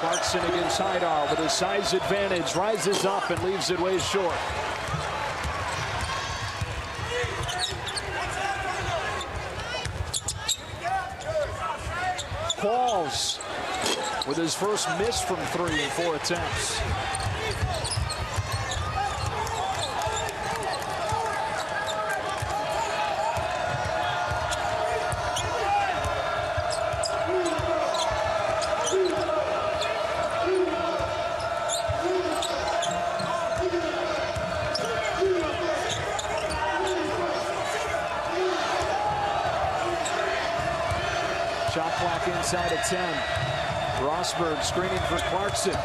Clarkson against Haidar with a size advantage, rises up and leaves it way short. Qualls with his first miss from 3 in 4 attempts. Shot clock inside of 10. Rosberg screening for Clarkson.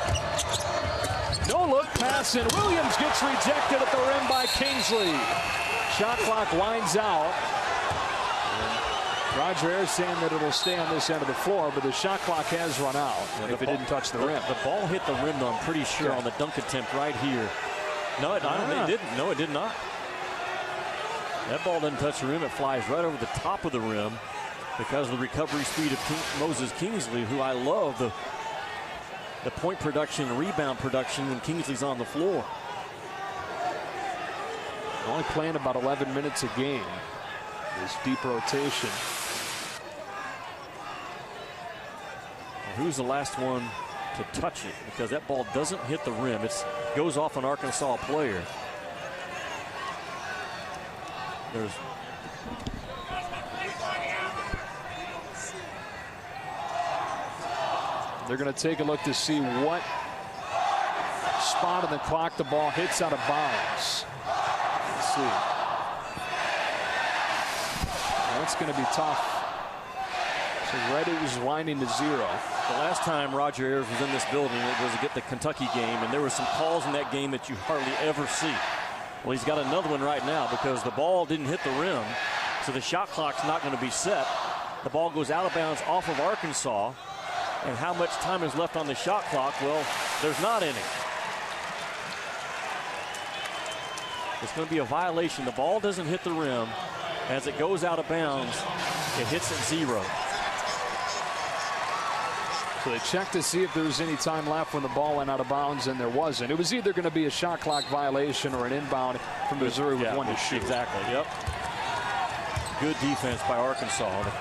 No look pass, and Williams gets rejected at the rim by Kingsley. Shot clock winds out. And Roger Ayers saying that it'll stay on this end of the floor, but the shot clock has run out if it didn't touch the rim. The ball hit the rim, though, I'm pretty sure, on the dunk attempt right here. No, it didn't. No, it did not. That ball doesn't touch the rim. It flies right over the top of the rim because of the recovery speed of Moses Kingsley, who I love the point production and rebound production when Kingsley's on the floor. Only playing about 11 minutes a game. This deep rotation. Well, who's the last one to touch it? Because that ball doesn't hit the rim. It goes off an Arkansas player. They're going to take a look to see what spot on the clock. The ball hits out of bounds. Let's see. That's going to be tough. So Reddy was winding to 0. The last time Roger Ayers was in this building, it was at the Kentucky game, and there were some calls in that game that you hardly ever see. Well, he's got another one right now because the ball didn't hit the rim, so the shot clock's not going to be set. The ball goes out of bounds off of Arkansas, and how much time is left on the shot clock? Well, there's not any. It's going to be a violation. The ball doesn't hit the rim. As it goes out of bounds, it hits at 0. So they checked to see if there was any time left when the ball went out of bounds, and there wasn't. It was either going to be a shot clock violation or an inbound from Missouri with one to shoot. Exactly, yep. Good defense by Arkansas.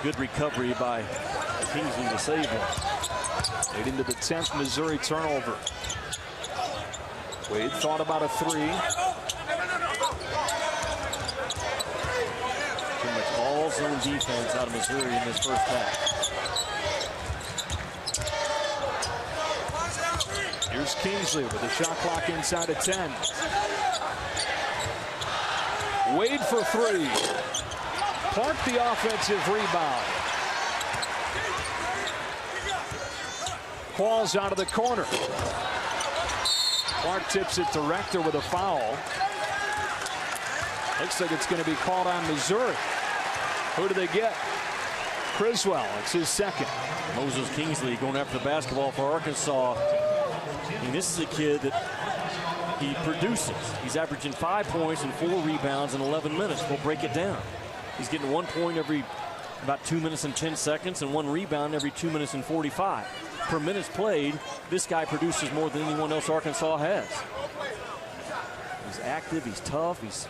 Good recovery by Kingsley to save one. Leading to the 10th Missouri turnover. Wade thought about a 3. Pretty much all zone defense out of Missouri in this first half. Here's Kingsley with the shot clock inside of 10. Wade for 3. Clark the offensive rebound. Qualls out of the corner. Clark tips it to Rector with a foul. Looks like it's going to be called on Missouri. Who do they get? Criswell. It's his second. Moses Kingsley going after the basketball for Arkansas. And this is a kid that he produces. He's averaging 5 points and 4 rebounds in 11 minutes. We'll break it down. He's getting 1 point every about 2 minutes and 10 seconds and 1 rebound every 2 minutes and 45. Per minutes played, this guy produces more than anyone else Arkansas has. He's active, he's tough, he's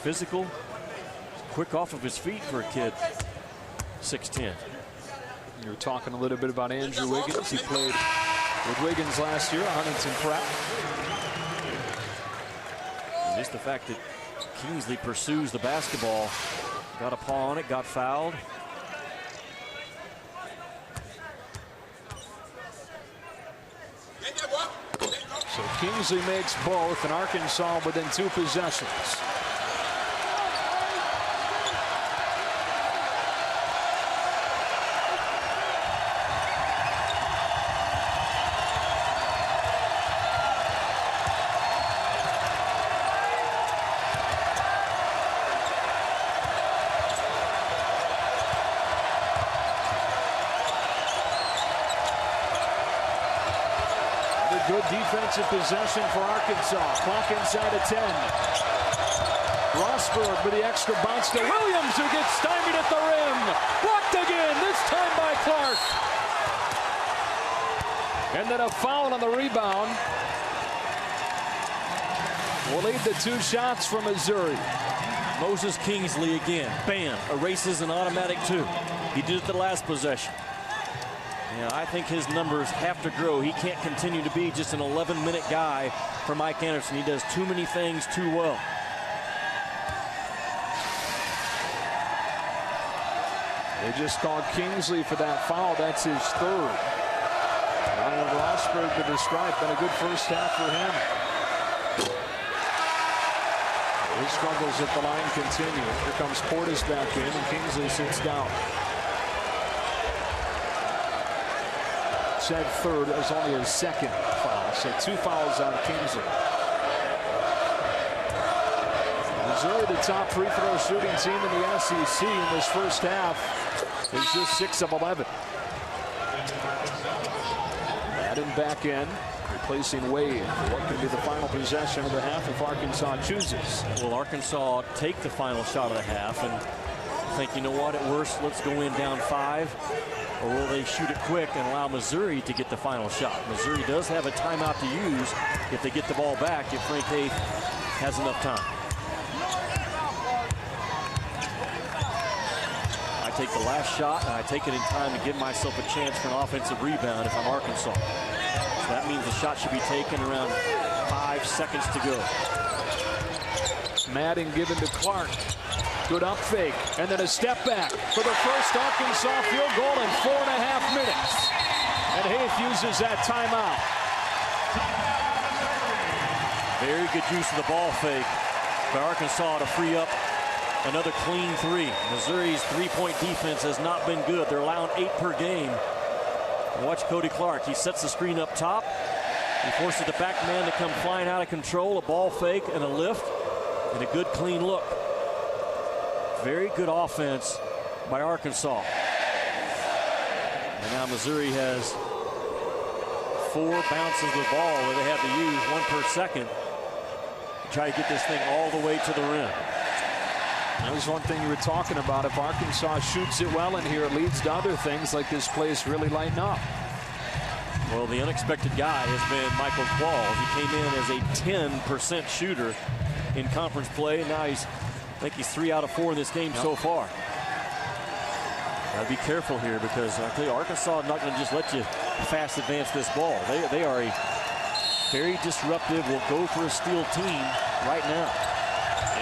physical. He's quick off of his feet for a kid 6'10". You were talking a little bit about Andrew Wiggins. He played with Wiggins last year, Huntington Prep. And just the fact that Kingsley pursues the basketball, got a paw on it, got fouled. So Kingsley makes both, and Arkansas within 2 possessions. Good defensive possession for Arkansas. Clock inside of 10. Rosberg with the extra bounce to Williams, who gets stymied at the rim. Blocked again, this time by Clark. And then a foul on the rebound will lead to 2 shots from Missouri. Moses Kingsley again. Bam. Erases an automatic 2. He did it the last possession. Yeah, I think his numbers have to grow. He can't continue to be just an 11-minute guy for Mike Anderson. He does too many things too well. They just called Kingsley for that foul. That's his 3rd. Ryan Rosberg to the stripe. Been a good first half for him. His struggles at the line continue. Here comes Portis back in, and Kingsley sits down. Said 3rd, as only his 2nd foul. So 2 fouls on Kingsley. Missouri, the top free throw shooting team in the SEC in this first half, is just 6 of 11. Madden back in, replacing Wade for what can be the final possession of the half if Arkansas chooses. Will Arkansas take the final shot of the half and think, you know what, at worst, let's go in down 5? Or will they shoot it quick and allow Missouri to get the final shot? Missouri does have a timeout to use if they get the ball back, if Frank Haith has enough time. I take the last shot, and I take it in time to give myself a chance for an offensive rebound if I'm Arkansas. So that means the shot should be taken around 5 seconds to go. Madden given to Clark. Good up fake, and then a step back for the first Arkansas field goal in 4.5 minutes. And Haith uses that timeout. Very good use of the ball fake by Arkansas to free up another clean three. Missouri's three-point defense has not been good. They're allowing 8 per game. Watch Cody Clark. He sets the screen up top. He forces the back man to come flying out of control. A ball fake and a lift and a good clean look. Very good offense by Arkansas. And now Missouri has 4 bounces of the ball that they have to use, 1 per second, to try to get this thing all the way to the rim. That was one thing you were talking about. If Arkansas shoots it well in here, it leads to other things like this place really lighting up. Well, the unexpected guy has been Michael Qualls. He came in as a 10% shooter in conference play. Now I think he's 3 out of 4 in this game so far. Gotta be careful here because I tell you, Arkansas is not going to just let you fast advance this ball. They are a very disruptive, will go for a steal team right now.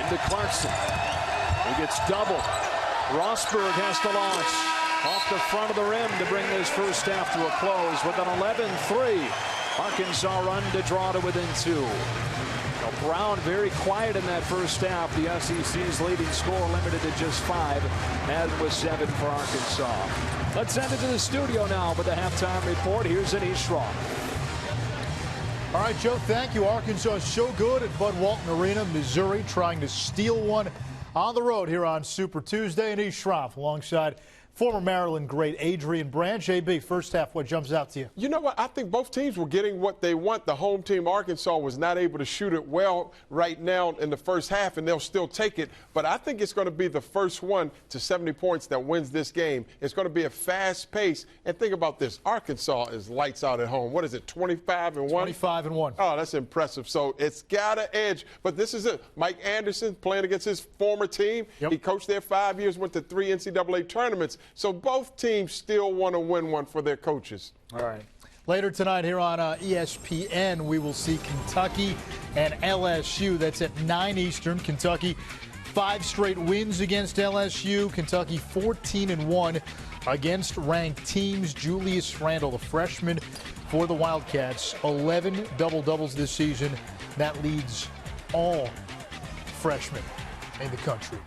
Into Clarkson. He gets doubled. Rosberg has to launch off the front of the rim to bring this first half to a close with an 11-3. Arkansas run to draw to within 2. Now Brown very quiet in that first half. The SEC's leading score limited to just 5, and was 7 for Arkansas. Let's send it to the studio now with the halftime report. Here's Anish Shroff. All right, Joe, thank you. Arkansas is so good at Bud Walton Arena. Missouri trying to steal one on the road here on Super Tuesday. Anish Shroff alongside former Maryland great Adrian Branch. AB, first half, what jumps out to you? You know what? I think both teams were getting what they want. The home team, Arkansas, was not able to shoot it well right now in the first half, and they'll still take it. But I think it's going to be the first one to 70 points that wins this game. It's going to be a fast pace. And think about this. Arkansas is lights out at home. What is it, 25-1? 25-1. Oh, that's impressive. So it's got an edge. But this is it. Mike Anderson playing against his former team. Yep. He coached there 5 years, went to 3 NCAA tournaments. So both teams still want to win one for their coaches. All right. Later tonight here on ESPN, we will see Kentucky and LSU. That's at 9 Eastern. Kentucky 5 straight wins against LSU. Kentucky 14-1 against ranked teams. Julius Randle, the freshman for the Wildcats, 11 double-doubles this season. That leads all freshmen in the country.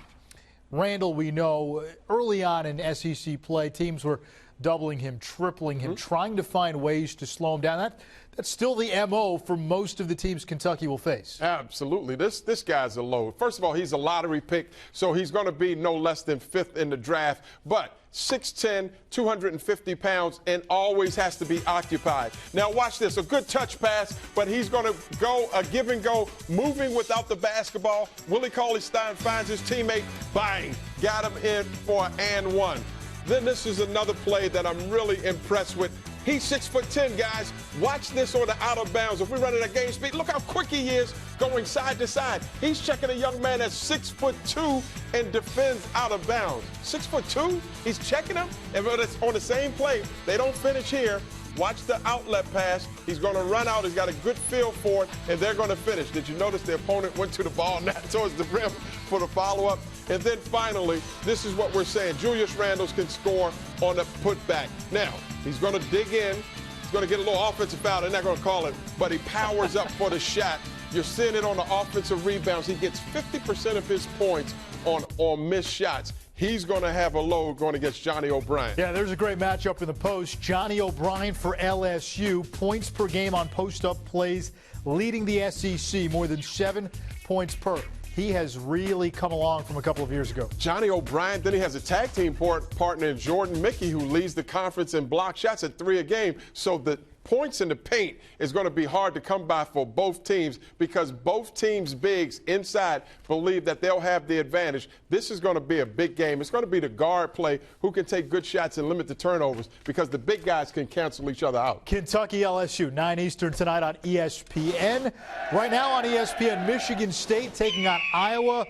Randle, we know, early on in SEC play, teams were doubling him, tripling him, trying to find ways to slow him down. That's still the MO for most of the teams Kentucky will face. Absolutely. This guy's a load. First of all, he's a lottery pick, so he's going to be no less than 5th in the draft. But 6'10", 250 pounds, and always has to be occupied. Now watch this, a good touch pass, but he's going to go a give and go, moving without the basketball. Willie Cauley-Stein finds his teammate, bang, got him in for an and one. Then this is another play that I'm really impressed with. He's 6'10", guys. Watch this on the out of bounds. If we run it at game speed, look how quick he is going side to side. He's checking a young man that's 6'2" and defends out of bounds. 6'2", he's checking him, and it's on the same play. They don't finish here. Watch the outlet pass. He's going to run out. He's got a good feel for it, and they're going to finish. Did you notice the opponent went to the ball, not towards the rim for the follow-up? And then finally, this is what we're saying. Julius Randle can score on a putback. Now, he's going to dig in. He's going to get a little offensive foul. They're not going to call it, but he powers up for the shot. You're seeing it on the offensive rebounds. He gets 50% of his points on missed shots. He's going to have a load going against Johnny O'Brien. Yeah, there's a great matchup in the post. Johnny O'Brien for LSU. Points per game on post-up plays, leading the SEC, more than 7 points per. He has really come along from a couple of years ago. Johnny O'Brien, then he has a tag team partner in Jordan Mickey, who leads the conference in block shots at 3 a game. So the points in the paint is going to be hard to come by for both teams because both teams' bigs inside believe that they'll have the advantage. This is going to be a big game. It's going to be the guard play who can take good shots and limit the turnovers because the big guys can cancel each other out. Kentucky LSU, 9 Eastern tonight on ESPN. Right now on ESPN, Michigan State taking on Iowa.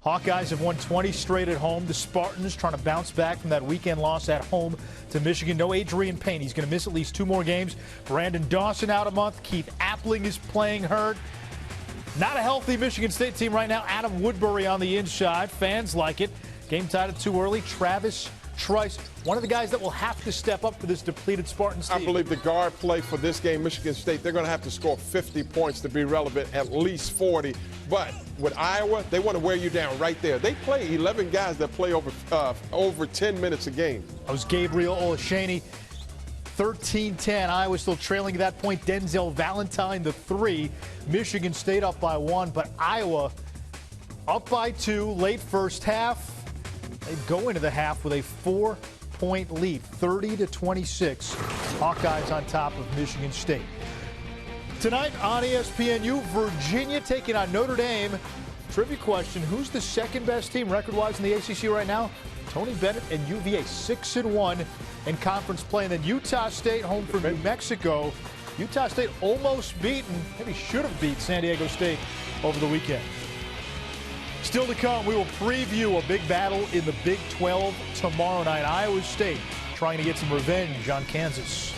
Hawkeyes have won 20 straight at home. The Spartans trying to bounce back from that weekend loss at home to Michigan. No Adrian Payne. He's going to miss at least 2 more games. Brandon Dawson out a month. Keith Appling is playing hurt. Not a healthy Michigan State team right now. Adam Woodbury on the inside. Fans like it. Game tied at 2 early. Travis Trice, one of the guys that will have to step up for this depleted Spartans team. I believe the guard play for this game, Michigan State, they're going to have to score 50 points to be relevant, at least 40. But with Iowa, they want to wear you down right there. They play 11 guys that play over 10 minutes a game. That was Gabriel Olashany. 13-10. Iowa still trailing at that point. Denzel Valentine, the 3. Michigan State up by 1, but Iowa up by 2 late first half. They go into the half with a 4-point lead, 30-26. Hawkeyes on top of Michigan State. Tonight on ESPNU, Virginia taking on Notre Dame. Trivia question, who's the second best team record-wise in the ACC right now? Tony Bennett and UVA 6-1 in conference play. And then Utah State home for New Mexico. Utah State almost beaten, maybe should have beat San Diego State over the weekend. Still to come, we will preview a big battle in the Big 12 tomorrow night. Iowa State trying to get some revenge on Kansas.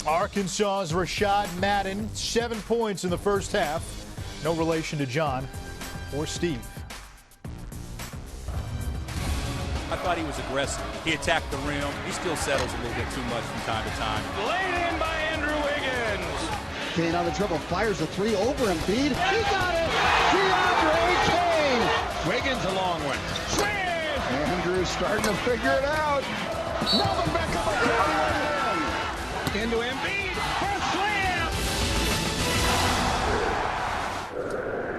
Arkansas's Rashad Madden, 7 points in the first half. No relation to John or Steve. I thought he was aggressive. He attacked the rim. He still settles a little bit too much from time to time. Laid in by Andrew Wiggins. Kane on the dribble, fires a 3 over Embiid. He got it! DeAndre Kane! Wiggins a long one. Andrew's starting to figure it out. Melvin Beckham Into Embiid for a slam.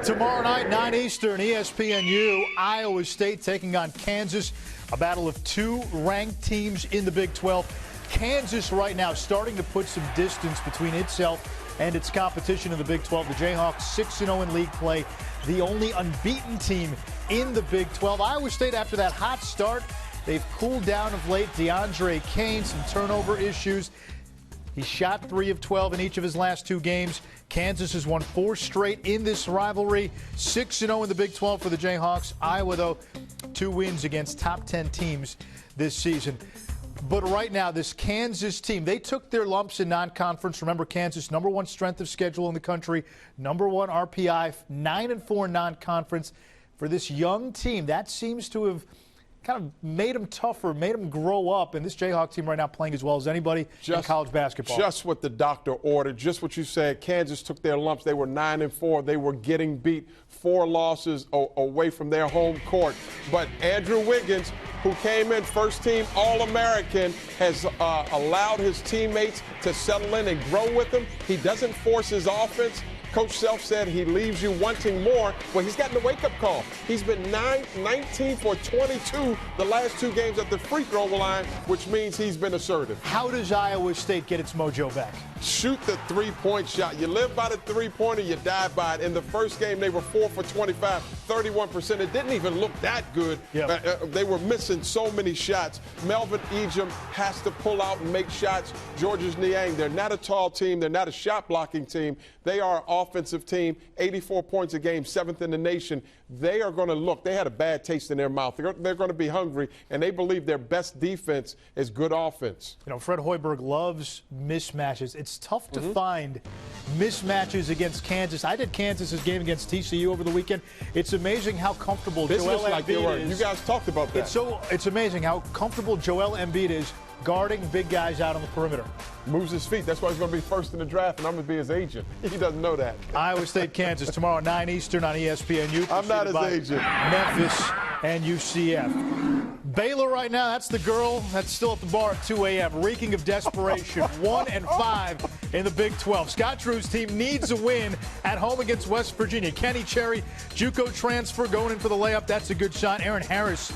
Tomorrow night, 9 Eastern, ESPNU, Iowa State taking on Kansas. A battle of 2 ranked teams in the Big 12. Kansas right now starting to put some distance between itself and its competition in the Big 12. The Jayhawks 6-0 in league play, the only unbeaten team in the Big 12. Iowa State, after that hot start, they've cooled down of late. DeAndre Kane, some turnover issues. He shot 3 of 12 in each of his last 2 games. Kansas has won 4 straight in this rivalry. 6-0 in the Big 12 for the Jayhawks. Iowa, though, 2 wins against top 10 teams this season. But right now, this Kansas team, they took their lumps in non-conference. Remember, Kansas, #1 strength of schedule in the country, #1 RPI, 9-4 non-conference. For this young team, that seems to have kind of made them tougher, made them grow up. And this Jayhawk team right now playing as well as anybody in college basketball. Just what the doctor ordered, just what you said. Kansas took their lumps. They were 9-4. They were getting beat 4 losses away from their home court. But Andrew Wiggins, who came in first-team All-American, has allowed his teammates to settle in and grow with him. He doesn't force his offense. Coach Self said he leaves you wanting more. Well, he's gotten a wake-up call. He's been 19 for 22 the last 2 games at the free throw line, which means he's been assertive. How does Iowa State get its mojo back? Shoot the three-point shot. You live by the three-pointer, you die by it. In the first game, they were 4 for 25, 31%. It didn't even look that good. Yep. They were missing so many shots. Melvin Ejim has to pull out and make shots. Georges Niang, they're not a tall team. They're not a shot-blocking team. They are an offensive team, 84 points a game, 7th in the nation. They are going to look. They had a bad taste in their mouth. They're going to be hungry, and they believe their best defense is good offense. You know, Fred Hoiberg loves mismatches. It's tough to find mismatches against Kansas. I did Kansas's game against TCU over the weekend. It's amazing how comfortable Joel Embiid is. You guys talked about that. It's amazing how comfortable Joel Embiid is guarding big guys out on the perimeter. Moves his feet. That's why he's going to be first in the draft, and I'm going to be his agent. He doesn't know that. Iowa State, Kansas, tomorrow, 9 Eastern on ESPNU. I'm not his agent. Memphis and UCF. Baylor right now, that's the girl that's still at the bar at 2 a.m., reeking of desperation. 1-5 in the Big 12. Scott Drew's team needs a win at home against West Virginia. Kenny Cherry, JUCO transfer, going in for the layup. That's a good shot. Aaron Harris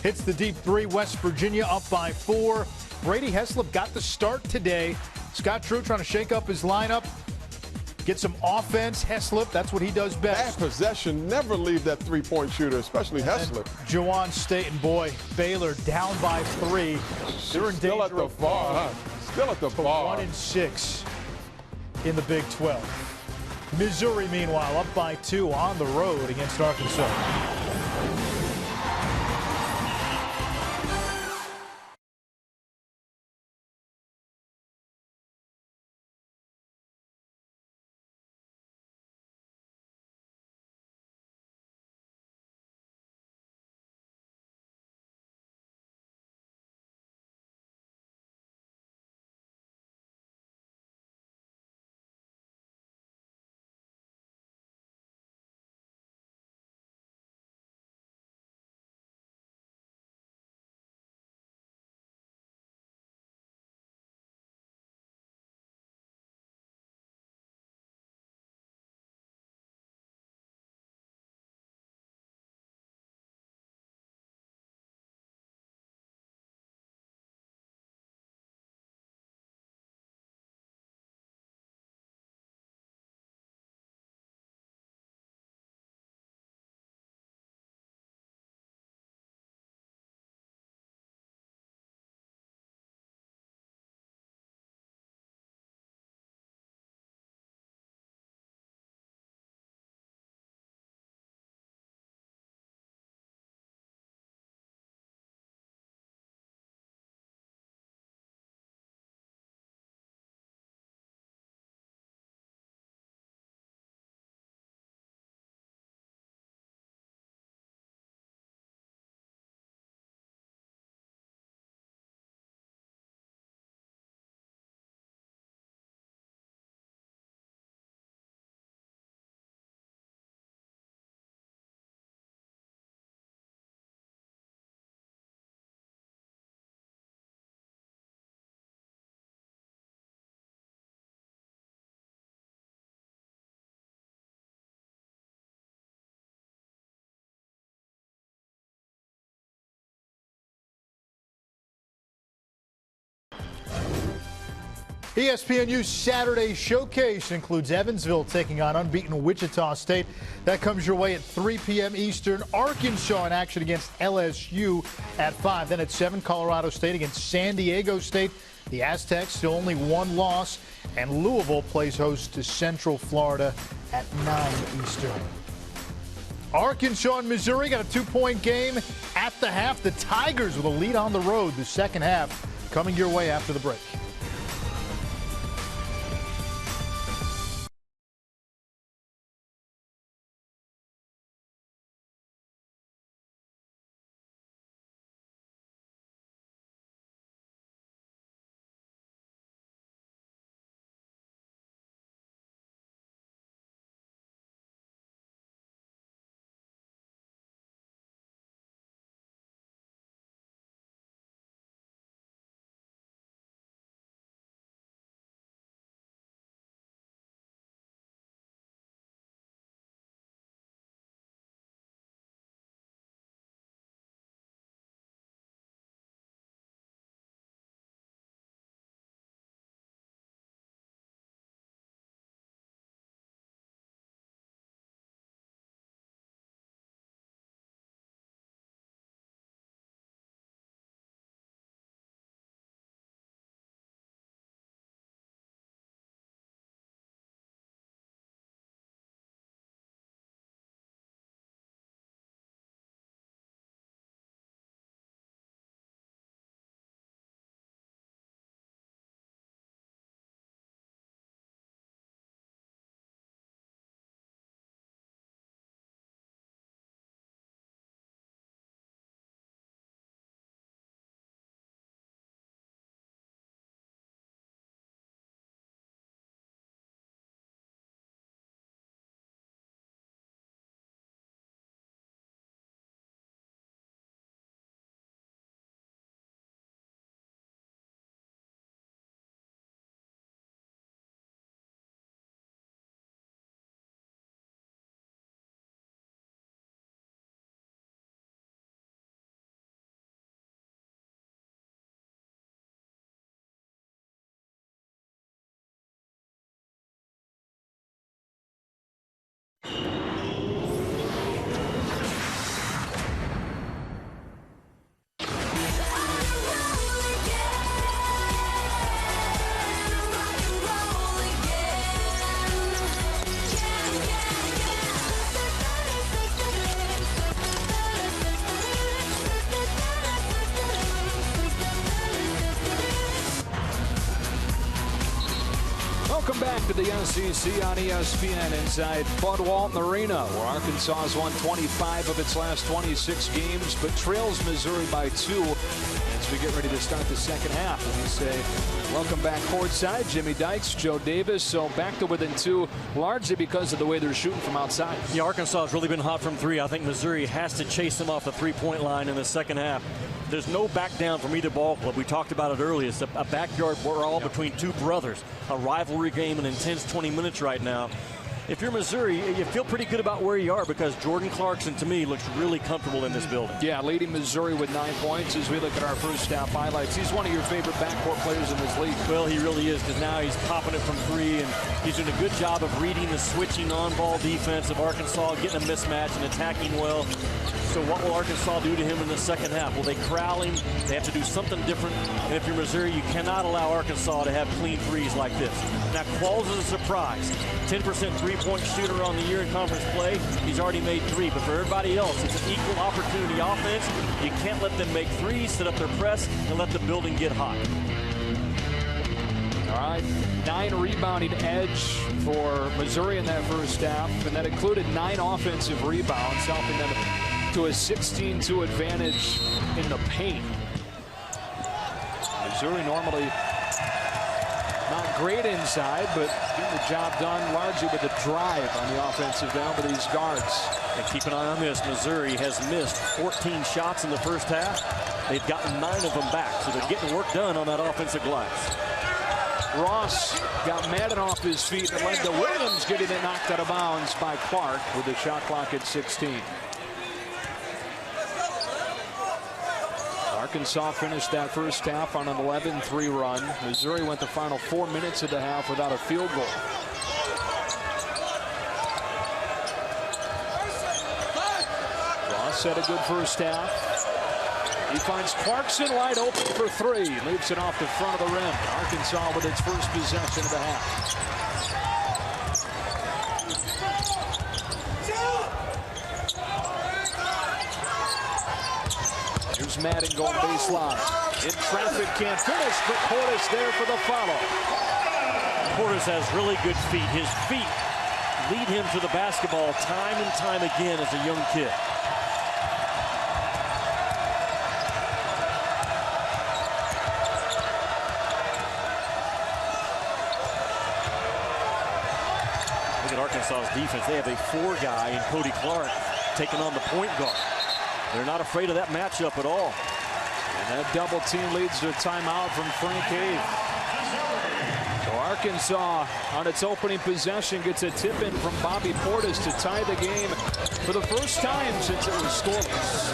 hits the deep 3. West Virginia up by 4. Brady Heslop got the start today. Scott Drew trying to shake up his lineup, get some offense. Heslop, that's what he does best. That possession, never leave that three-point shooter, especially Heslop. Jawan Staten, boy, Baylor down by 3. They're in Still danger at the bar, Still at the bar. 1-6 in the Big 12. Missouri, meanwhile, up by 2 on the road against Arkansas. ESPNU's Saturday Showcase includes Evansville taking on unbeaten Wichita State. That comes your way at 3 p.m. Eastern. Arkansas in action against LSU at 5. Then at 7, Colorado State against San Diego State. The Aztecs still only 1 loss. And Louisville plays host to Central Florida at 9 Eastern. Arkansas and Missouri got a 2-point game at the half. The Tigers with a lead on the road. The second half coming your way after the break. Welcome back to the SEC on ESPN inside Bud Walton Arena, where Arkansas has won 25 of its last 26 games, but trails Missouri by 2 as we get ready to start the second half. And we say, welcome back courtside. Jimmy Dykes, Joe Davis. So back to within 2, largely because of the way they're shooting from outside. Yeah, Arkansas has really been hot from 3. I think Missouri has to chase them off the three-point line in the second half. There's no back down from either ball club. We talked about it earlier. It's a backyard brawl between two brothers, a rivalry game, an intense 20 minutes right now. If you're Missouri, you feel pretty good about where you are because Jordan Clarkson, to me, looks really comfortable in this building. Yeah, leading Missouri with 9 points as we look at our first half highlights. He's one of your favorite backcourt players in this league. Well, he really is because now he's popping it from 3, and he's doing a good job of reading the switching on-ball defense of Arkansas, getting a mismatch and attacking well. So what will Arkansas do to him in the second half? Will they corral him? They have to do something different. And if you're Missouri, you cannot allow Arkansas to have clean threes like this. Now, Qualls is a surprise. 10% three-point shooter on the year in conference play. He's already made 3. But for everybody else, it's an equal opportunity offense. You can't let them make 3s, set up their press, and let the building get hot. All right, 9 rebounding edge for Missouri in that first half, and that included 9 offensive rebounds, helping them to a 16-2 advantage in the paint. Missouri normally not great inside, but getting the job done largely with a drive on the offensive end with these guards. And keep an eye on this. Missouri has missed 14 shots in the first half. They've gotten 9 of them back, so they're getting work done on that offensive glass. Ross got Madden off his feet and led to Williams getting it knocked out of bounds by Clark with the shot clock at 16. Arkansas finished that first half on an 11-3 run. Missouri went the final 4 minutes of the half without a field goal. Ross had a good first half. He finds Clarkson wide open for 3. Leaves it off the front of the rim. Arkansas with its first possession of the half. Here's Madden going baseline. In traffic, can't finish, but Portis there for the follow. Portis has really good feet. His feet lead him to the basketball time and time again as a young kid. Look at Arkansas's defense. They have a 4-guy in Cody Clark taking on the point guard. They're not afraid of that matchup at all. And that double team leads to a timeout from Frank Haith. So Arkansas on its opening possession gets a tip in from Bobby Portis to tie the game for the first time since it was scoreless.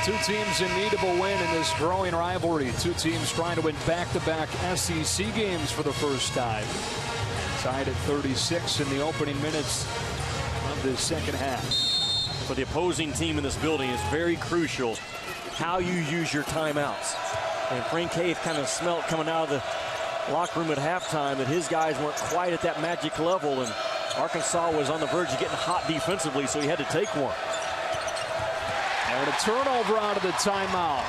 Two teams in need of a win in this growing rivalry. Two teams trying to win back-to-back SEC games for the first time. Tied at 36 in the opening minutes of the second half. For the opposing team in this building, it's very crucial how you use your timeouts. And Frank Cave kind of smelt coming out of the locker room at halftime that his guys weren't quite at that magic level, and Arkansas was on the verge of getting hot defensively, so he had to take one. And a turnover out of the timeout.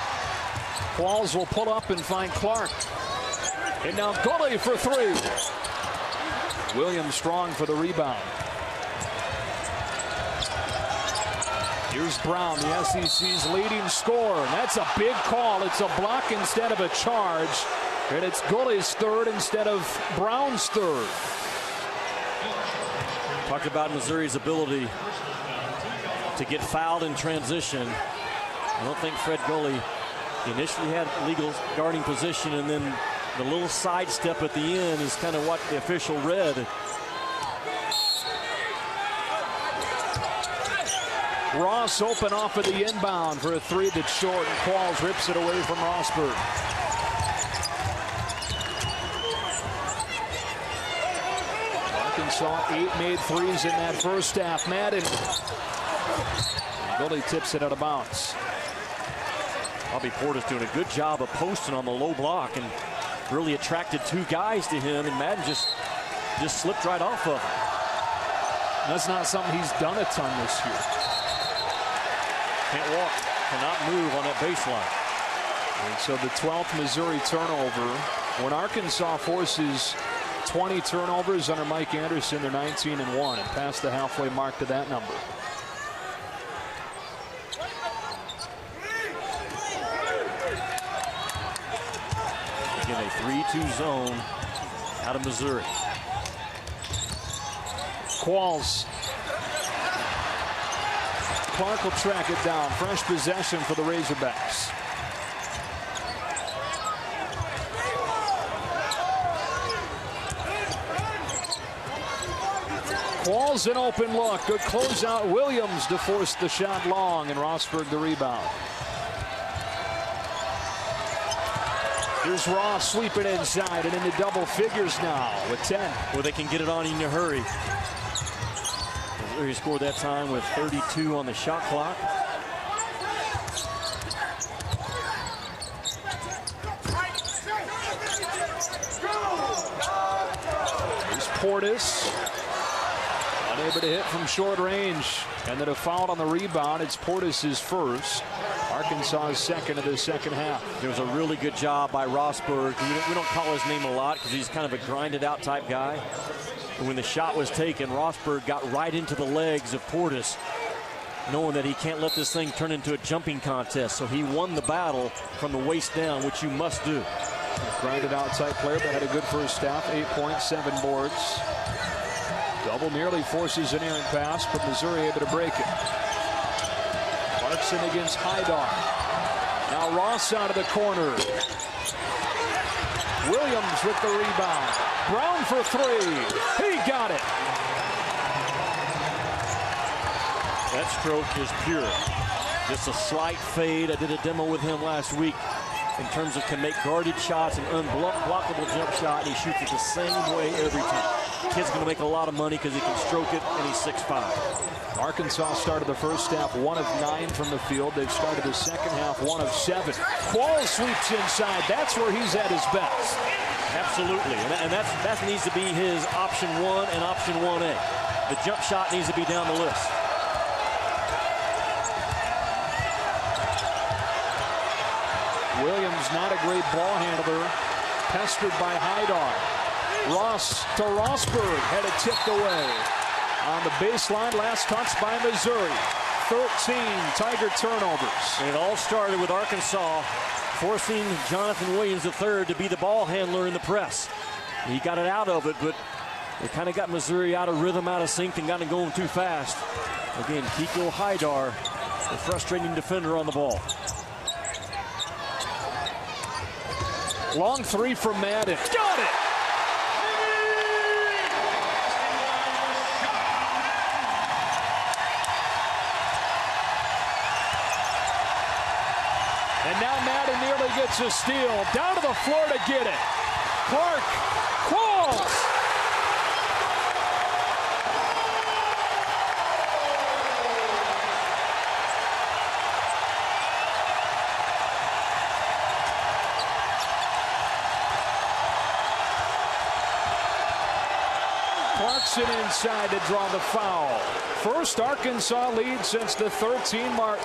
Qualls will pull up and find Clark. And now Gully for three. Williams strong for the rebound. Here's Brown, the SEC's leading scorer. And that's a big call. It's a block instead of a charge. And it's Gully's third instead of Brown's third. Talked about Missouri's ability to get fouled in transition. I don't think Fred Gully initially had legal guarding position, and then the little sidestep at the end is kind of what the official read. Ross open off of the inbound for a three that's short, and Qualls rips it away from Rosberg. Arkansas 8 made threes in that first half. Madden. Gully tips it out of bounds. Bobby Portis doing a good job of posting on the low block and really attracted two guys to him, and Madden just slipped right off of him. That's not something he's done a ton this year. Can't walk, cannot move on that baseline. And so the 12th Missouri turnover. When Arkansas forces 20 turnovers under Mike Anderson, they're 19-1 and past the halfway mark to that number. Again, a 3-2 zone out of Missouri. Qualls. Clark will track it down. Fresh possession for the Razorbacks. Qualls an open look. Good closeout. Williams to force the shot long, and Rosberg the rebound. Here's Ross sweeping inside and into double figures now with 10. Well, they can get it on in a hurry. He scored that time with 32 on the shot clock. Here's Portis. Unable to hit from short range. And then a foul on the rebound. It's Portis' first. Arkansas's second of the second half. There was a really good job by Rosberg. We don't call his name a lot because he's kind of a grinded out type guy. But when the shot was taken, Rosberg got right into the legs of Portis, knowing that he can't let this thing turn into a jumping contest. So he won the battle from the waist down, which you must do. Grinded out type player, but had a good first half. 8 points, 7 boards. Double nearly forces an errant pass, but Missouri able to break it. Clarkson against Haidar. Now Ross out of the corner. Williams with the rebound. Brown for three. He got it. That stroke is pure. Just a slight fade. I did a demo with him last week in terms of can make guarded shots and unblockable jump shot, and he shoots it the same way every time. Kid's going to make a lot of money because he can stroke it, and he's 6'5". Arkansas started the first half 1 of 9 from the field. They've started the second half 1 of 7. Qualls sweeps inside. That's where he's at his best. Absolutely, and that needs to be his option 1 and option 1A. The jump shot needs to be down the list. Williams not a great ball handler. Pestered by Haidar. Ross to Rosberg. Had it tipped away. On the baseline, last touch by Missouri. 13 Tiger turnovers. And it all started with Arkansas forcing Jonathan Williams III to be the ball handler in the press. He got it out of it, but it kind of got Missouri out of rhythm, out of sync, and got it going too fast. Again, Kiko Haidar, a frustrating defender on the ball. Long three from Madden. Got it! And now Madden nearly gets a steal. Down to the floor to get it. Clark, Qualls. Clarkson inside to draw the foul. First Arkansas lead since the 13 mark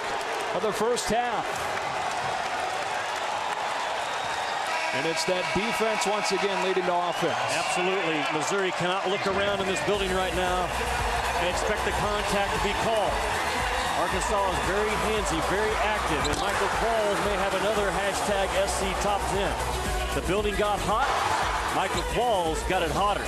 of the first half. And it's that defense once again leading to offense. Absolutely. Missouri cannot look around in this building right now and expect the contact to be called. Arkansas is very handsy, very active, and Michael Qualls may have another hashtag SC Top 10. The building got hot. Michael Qualls got it hotter.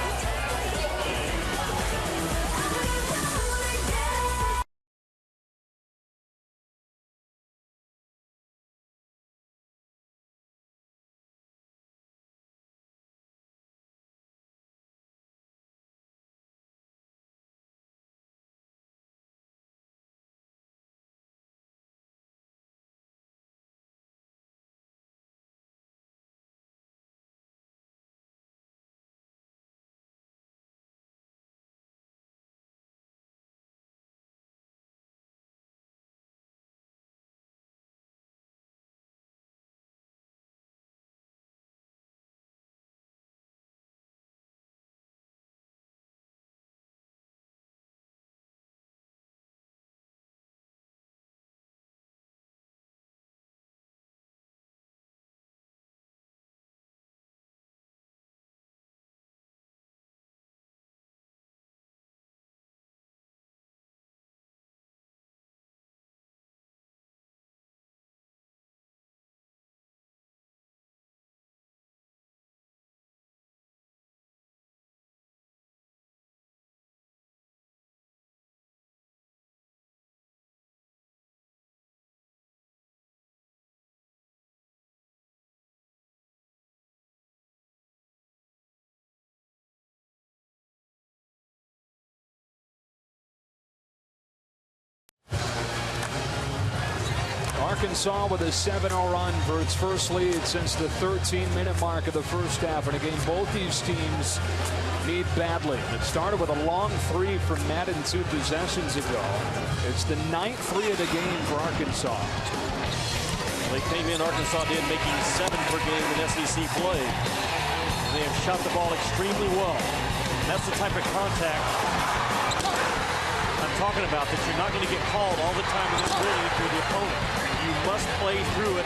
Arkansas with a 7-0 run for its first lead since the 13-minute mark of the first half. And again, both these teams need badly. It started with a long three from Madden 2 possessions ago. It's the 9th three of the game for Arkansas. They came in, Arkansas did, making 7 per game in SEC play. And they have shot the ball extremely well. And that's the type of contact I'm talking about, that you're not going to get called all the time in this building if you're the opponent. You must play through it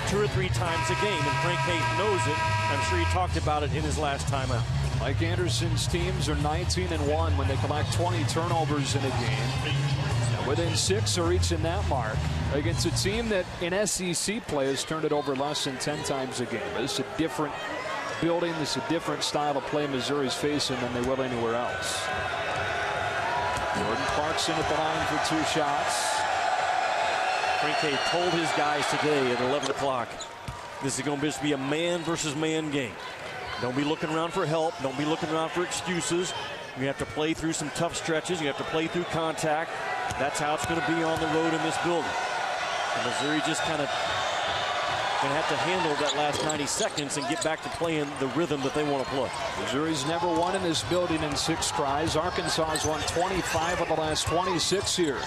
2 or 3 times a game, and Frank Haith knows it. I'm sure he talked about it in his last time out. Mike Anderson's teams are 19-1 when they collect 20 turnovers in a game. Now within 6 are reaching that mark against a team that in SEC play has turned it over less than 10 times a game. This is a different building. This is a different style of play Missouri's facing than they will anywhere else. Jordan Clarkson at the line for 2 shots. Frank Haith told his guys today at 11 o'clock, this is going to be a man versus man game. Don't be looking around for help. Don't be looking around for excuses. You have to play through some tough stretches. You have to play through contact. That's how it's going to be on the road in this building. And Missouri just kind of going to have to handle that last 90 seconds and get back to playing the rhythm that they want to play. Missouri's never won in this building in 6 tries. Arkansas has won 25 of the last 26 here.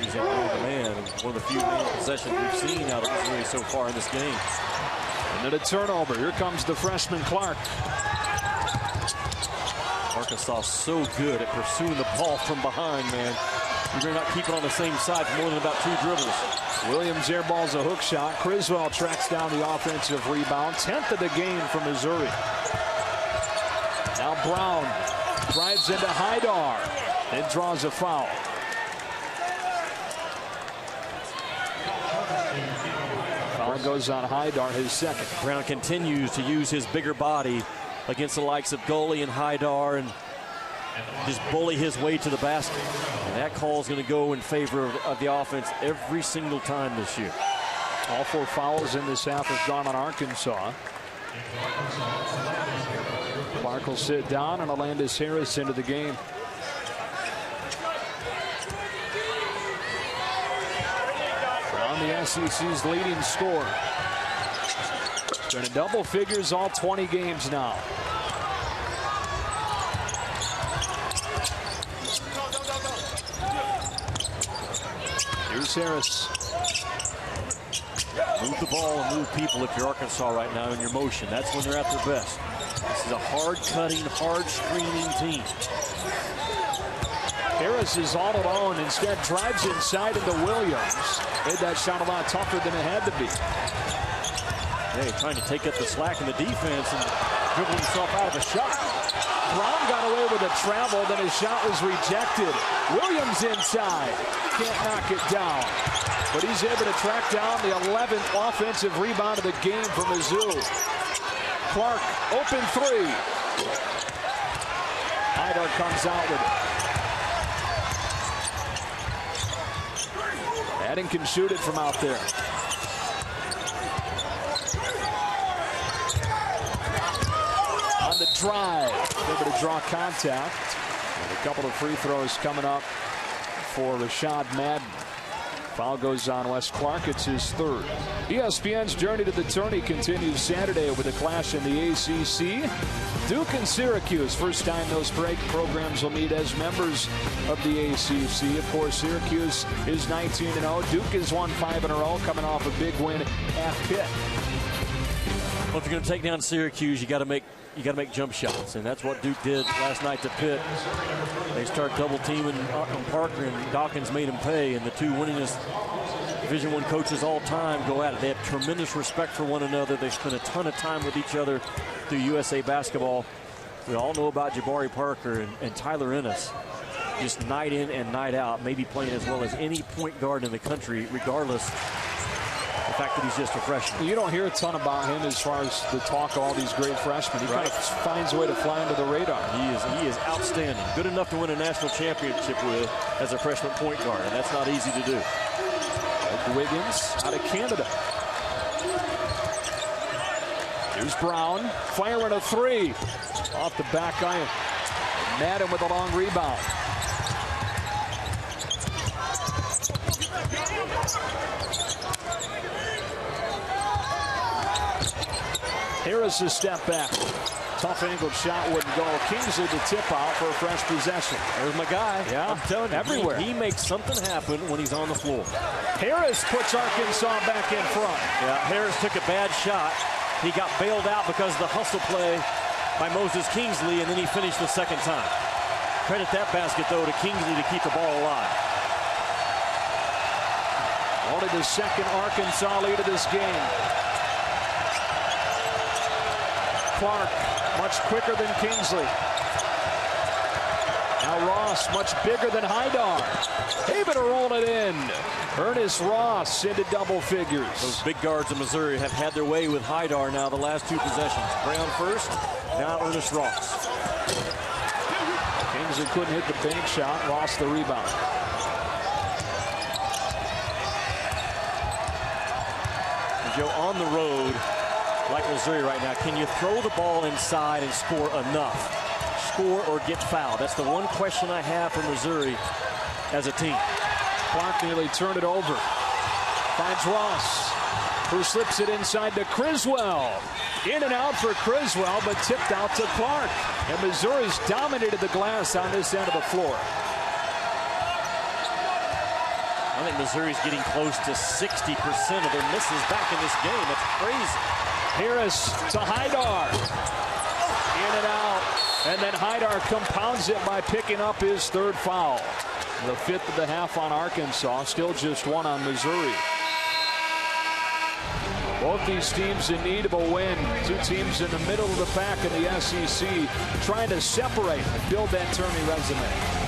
Missouri's in man. One of the few man possessions we've seen out of Missouri so far in this game. And then a turnover. Here comes the freshman Clark. Arkansas so good at pursuing the ball from behind, man. You're going to not keep it on the same side for more than about 2 dribbles. Williams airballs a hook shot. Criswell tracks down the offensive rebound. 10th of the game for Missouri. Now Brown drives into Haidar and draws a foul. Foul goes on Haidar, his second. Brown continues to use his bigger body against the likes of Gully and Haidar and just bully his way to the basket. And that call is going to go in favor of the offense every single time this year. All 4 fouls in this half have gone on Arkansas. Clark will sit down and Alandis Harris into the game. the SEC's leading scorer. Been in double figures all 20 games now. Here's Harris. Move the ball and move people if you're Arkansas right now in your motion. That's when they're at their best. This is a hard-cutting, hard-screening team. Harris is all alone. Instead, drives inside into Williams. Made that shot a lot tougher than it had to be. Hey, trying to take up the slack in the defense and dribble himself out of a shot. Brown got away with a travel, then his shot was rejected. Williams inside. Can't knock it down. But he's able to track down the 11th offensive rebound of the game for Mizzou. Clark, open three. Haidar comes out with it. Madden can shoot it from out there. On the drive, able to draw contact. And a couple of free throws coming up for Rashad Madden. Foul goes on Wes Clark. It's his third. ESPN's journey to the tourney continues Saturday with a clash in the ACC. Duke and Syracuse. First time those programs will meet as members of the ACC. Of course, Syracuse is 19-0. Duke has won 5 in a row, coming off a big win at Pitt. Well, if you're going to take down Syracuse, you got to make jump shots, and that's what Duke did last night to Pitt. They start double teaming Parker, and Dawkins made him pay, and the two winningest Division I coaches all time go at it. They have tremendous respect for one another. They spend a ton of time with each other through USA Basketball. We all know about Jabari Parker and Tyler Ennis, just night in and night out, maybe playing as well as any point guard in the country, regardless the fact that he's just a freshman. You don't hear a ton about him as far as the talk of all these great freshmen. He kind of finds a way to fly under the radar. He is outstanding. Good enough to win a national championship with as a freshman point guard, and that's not easy to do. Wiggins out of Canada. Here's Brown firing a three off the back iron. Madden with a long rebound. Harris a step back. Tough angled shot wouldn't go. Kingsley to tip out for a fresh possession. There's my guy. Yeah, I'm telling you, everywhere. He makes something happen when he's on the floor. Harris puts Arkansas back in front. Yeah, Harris took a bad shot. He got bailed out because of the hustle play by Moses Kingsley, and then he finished the second time. Credit that basket, though, to Kingsley to keep the ball alive. Only the second Arkansas lead of this game. Clark much quicker than Kingsley. Now Ross much bigger than Haidar. Able to roll it in. Ernest Ross into double figures. Those big guards of Missouri have had their way with Haidar now the last two possessions. Brown first, now Ernest Ross. Kingsley couldn't hit the bank shot. Ross the rebound. Joe, on the road, like Missouri right now, can you throw the ball inside and score enough? Score or get fouled? That's the one question I have for Missouri as a team. Clark nearly turned it over. Finds Ross, who slips it inside to Criswell. In and out for Criswell, but tipped out to Clark. And Missouri's dominated the glass on this end of the floor. I think Missouri's getting close to 60% of their misses back in this game. That's crazy. Harris to Haidar. In and out. And then Haidar compounds it by picking up his third foul. The fifth of the half on Arkansas. Still just one on Missouri. Both these teams in need of a win. Two teams in the middle of the pack in the SEC trying to separate and build that tourney resume.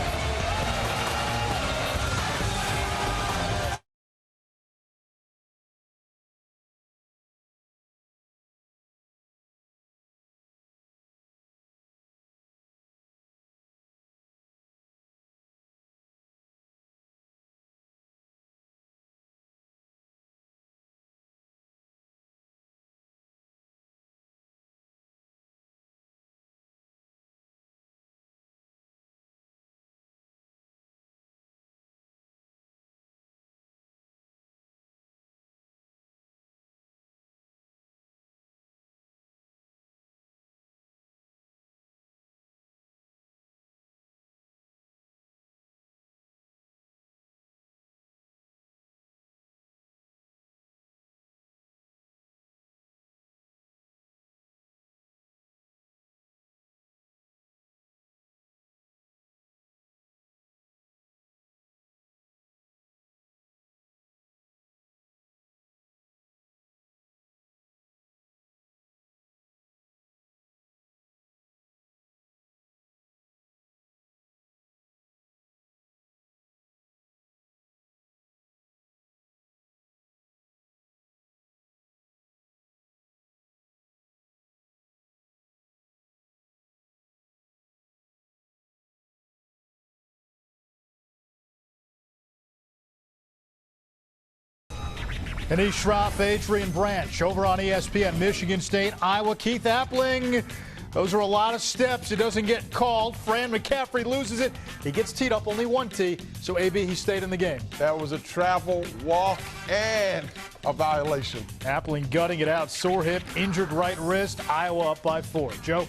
Anish Shroff, Adrian Branch over on ESPN. Michigan State, Iowa. Keith Appling. Those are a lot of steps. It doesn't get called. Fran McCaffrey loses it. He gets teed up, only one tee. So, AB, he stayed in the game. That was a travel, walk, and a violation. Appling gutting it out. Sore hip, injured right wrist. Iowa up by 4. Joe?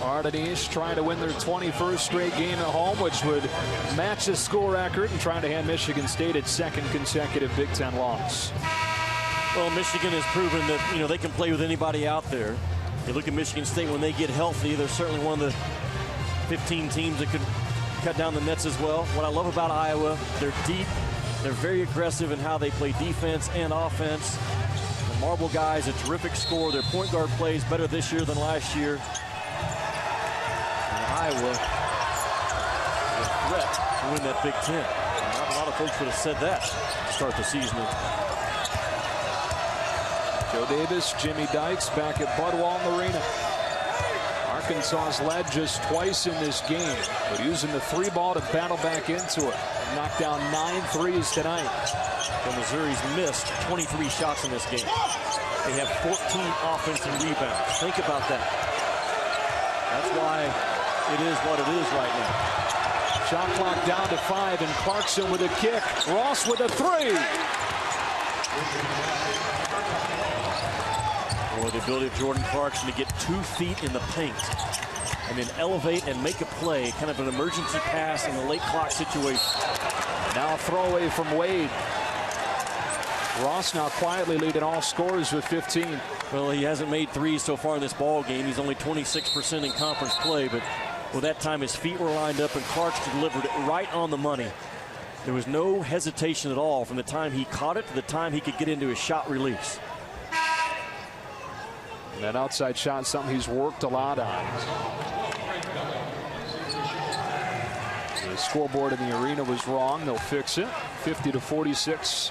Ardenish trying to win their 21st straight game at home, which would match the school record, and trying to hand Michigan State its second consecutive Big Ten loss. Well, Michigan has proven that, they can play with anybody out there. You look at Michigan State when they get healthy, they're certainly one of the 15 teams that could cut down the nets as well. What I love about Iowa, they're deep, they're very aggressive in how they play defense and offense. The Marble guys, a terrific score. Their point guard plays better this year than last year. And Iowa, a threat to win that Big Ten. Not a lot of folks would have said that to start the season. Joe Davis, Jimmy Dykes back at Bud Walton Arena. Arkansas's led just twice in this game, but using the 3-ball to battle back into it. Knocked down 9 threes tonight. And Missouri's missed 23 shots in this game. They have 14 offensive rebounds. Think about that. That's why it is what it is right now. Shot clock down to 5, and Clarkson with a kick. Ross with a 3. Or the ability of Jordan Clarkson to get 2 feet in the paint and then elevate and make a play, kind of an emergency pass in the late clock situation. Now a throwaway from Wade. Ross now quietly leading all scorers with 15. Well, he hasn't made threes so far in this ball game. He's only 26% in conference play, but well, that time his feet were lined up and Clarkson delivered it right on the money. There was no hesitation at all from the time he caught it to the time he could get into his shot release. And that outside shot is something he's worked a lot on. The scoreboard in the arena was wrong. They'll fix it. 50-46.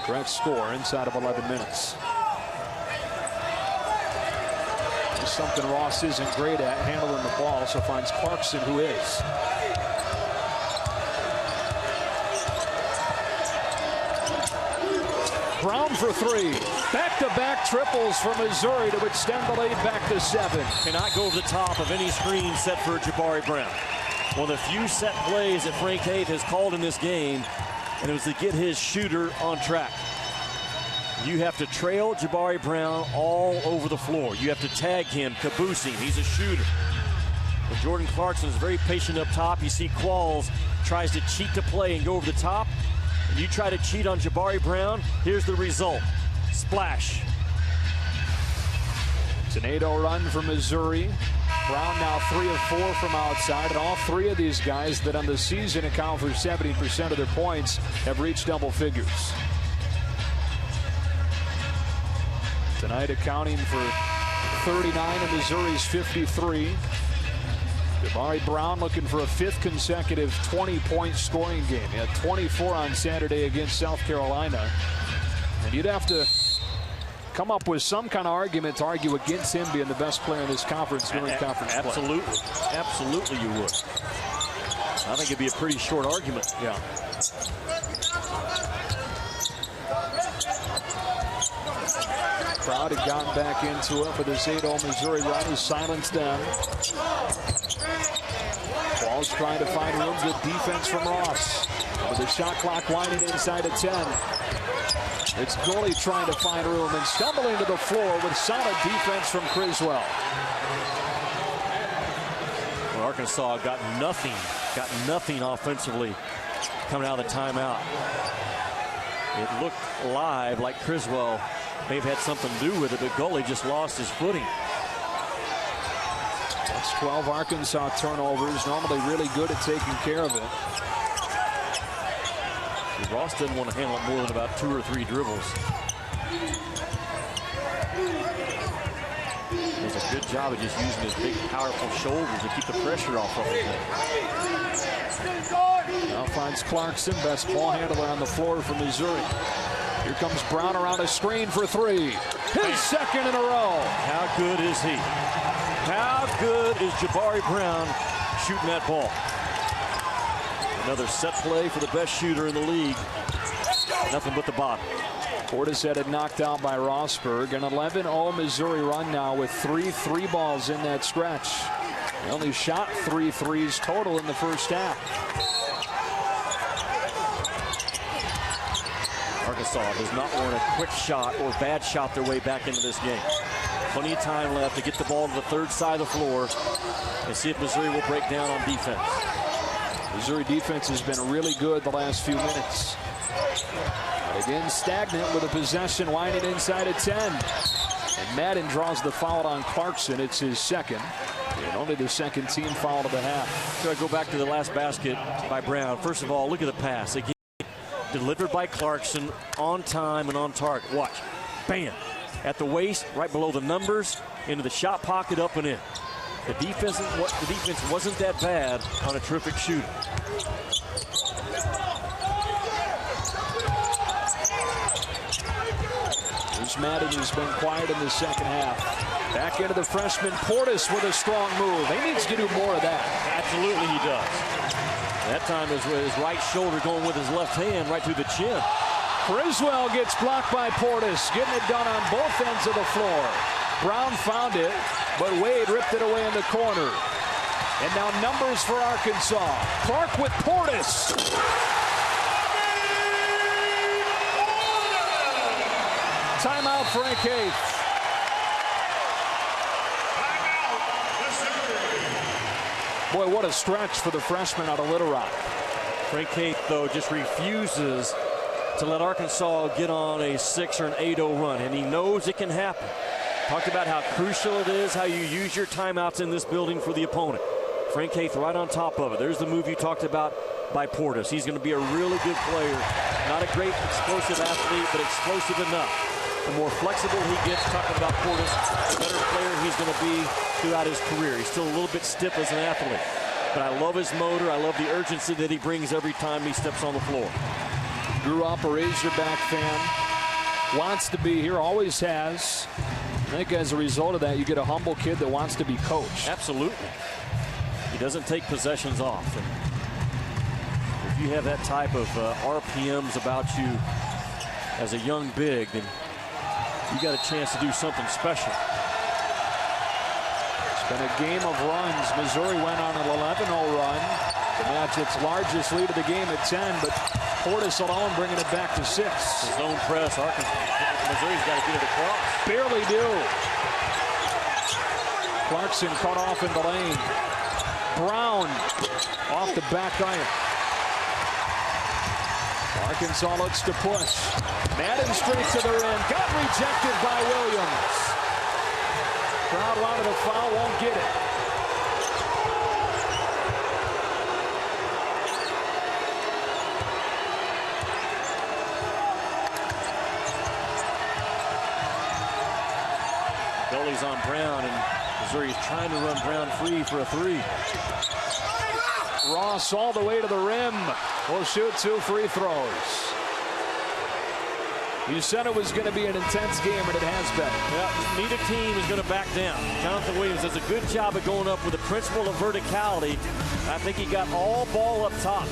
Correct score inside of 11 minutes. Just something Ross isn't great at, handling the ball, so finds Clarkson, who is. Brown for 3. Back-to-back triples for Missouri to extend the lead back to 7. Cannot go over the top of any screen set for Jabari Brown. One of the few set plays that Frank Haith has called in this game, and it was to get his shooter on track. You have to trail Jabari Brown all over the floor. You have to tag him, caboose him. He's a shooter. But Jordan Clarkson is very patient up top. You see Qualls tries to cheat the play and go over the top. And you try to cheat on Jabari Brown, here's the result. Splash. It's an 8-0 run for Missouri. Brown now 3 of 4 from outside, and all 3 of these guys that on the season account for 70% of their points have reached double figures. Tonight accounting for 39 of Missouri's 53. Jabari Brown looking for a 5th consecutive 20-point scoring game. He had 24 on Saturday against South Carolina. And you'd have to come up with some kind of argument to argue against him being the best player in this conference during conference play. Absolutely. Absolutely you would. I think it'd be a pretty short argument. Yeah. Crowd had gotten back into it for this 8-0 Missouri run. Who silenced them. Ball's trying to find room. Good defense from Ross. With the shot clock winding inside of 10. It's Gully trying to find room and stumbling to the floor with solid defense from Criswell. Well, Arkansas got nothing offensively coming out of the timeout. It looked live like Criswell may have had something to do with it, but Gully just lost his footing. That's 12 Arkansas turnovers, normally really good at taking care of it. Ross didn't want to handle it more than about 2 or 3 dribbles. Does a good job of just using his big, powerful shoulders to keep the pressure off of him. Now finds Clarkson, best ball handler on the floor for Missouri. Here comes Brown around a screen for 3. His second in a row. How good is he? How good is Jabari Brown shooting that ball? Another set play for the best shooter in the league. nothing but the bottom. Portis had it knocked out by Rosberg. An 11-0 Missouri run now with 3 3-balls in that stretch. They only shot 3 threes total in the first half. Arkansas does not want a quick shot or bad shot their way back into this game. Plenty of time left to get the ball to the third side of the floor and see if Missouri will break down on defense. Missouri defense has been really good the last few minutes. But again, stagnant with a possession winding inside at 10. And Madden draws the foul on Clarkson. It's his second. And only the second team foul of the half. So I go back to the last basket by Brown. First of all, look at the pass. Again, delivered by Clarkson on time and on target. Watch. Bam. At the waist, right below the numbers, into the shot pocket, up and in. The defense wasn't that bad on a terrific shooter. Bruce Madden has been quiet in the second half. Back into the freshman Portis with a strong move. He needs to do more of that. Absolutely he does. That time is with his right shoulder going with his left hand right through the chin. Criswell gets blocked by Portis, getting it done on both ends of the floor. Brown found it, but Wade ripped it away in the corner. And now numbers for Arkansas. Clark with Portis. Timeout, Frank Haith. Boy, what a stretch for the freshman out of Little Rock. Frank Haith, though, just refuses to let Arkansas get on a 6 or an 8-0 run, and he knows it can happen. Talked about how crucial it is, how you use your timeouts in this building for the opponent. Frank Haith right on top of it. There's the move you talked about by Portis. He's going to be a really good player. Not a great explosive athlete, but explosive enough. The more flexible he gets, talking about Portis, the better player he's going to be throughout his career. He's still a little bit stiff as an athlete. But I love his motor. I love the urgency that he brings every time he steps on the floor. Grew up a Razorback fan. Wants to be here, always has. I think as a result of that, you get a humble kid that wants to be coached. Absolutely. He doesn't take possessions off. And if you have that type of RPMs about you as a young big, then you got a chance to do something special. It's been a game of runs. Missouri went on an 11-0 run to match its largest lead of the game at 10, but Portis alone bringing it back to 6. Zone press. Missouri's got to get it across. Barely do. Clarkson cut off in the lane. Brown off the back iron. Arkansas looks to push. Madden straight to the rim. Got rejected by Williams. Crowd wanted a foul, won't get it. Gully's on Brown, and Missouri's trying to run Brown free for a 3. Ross all the way to the rim. Will shoot 2 free throws. You said it was going to be an intense game, and it has been. Yeah, neither team is going to back down. Jonathan Williams does a good job of going up with the principle of verticality. I think he got all ball up top.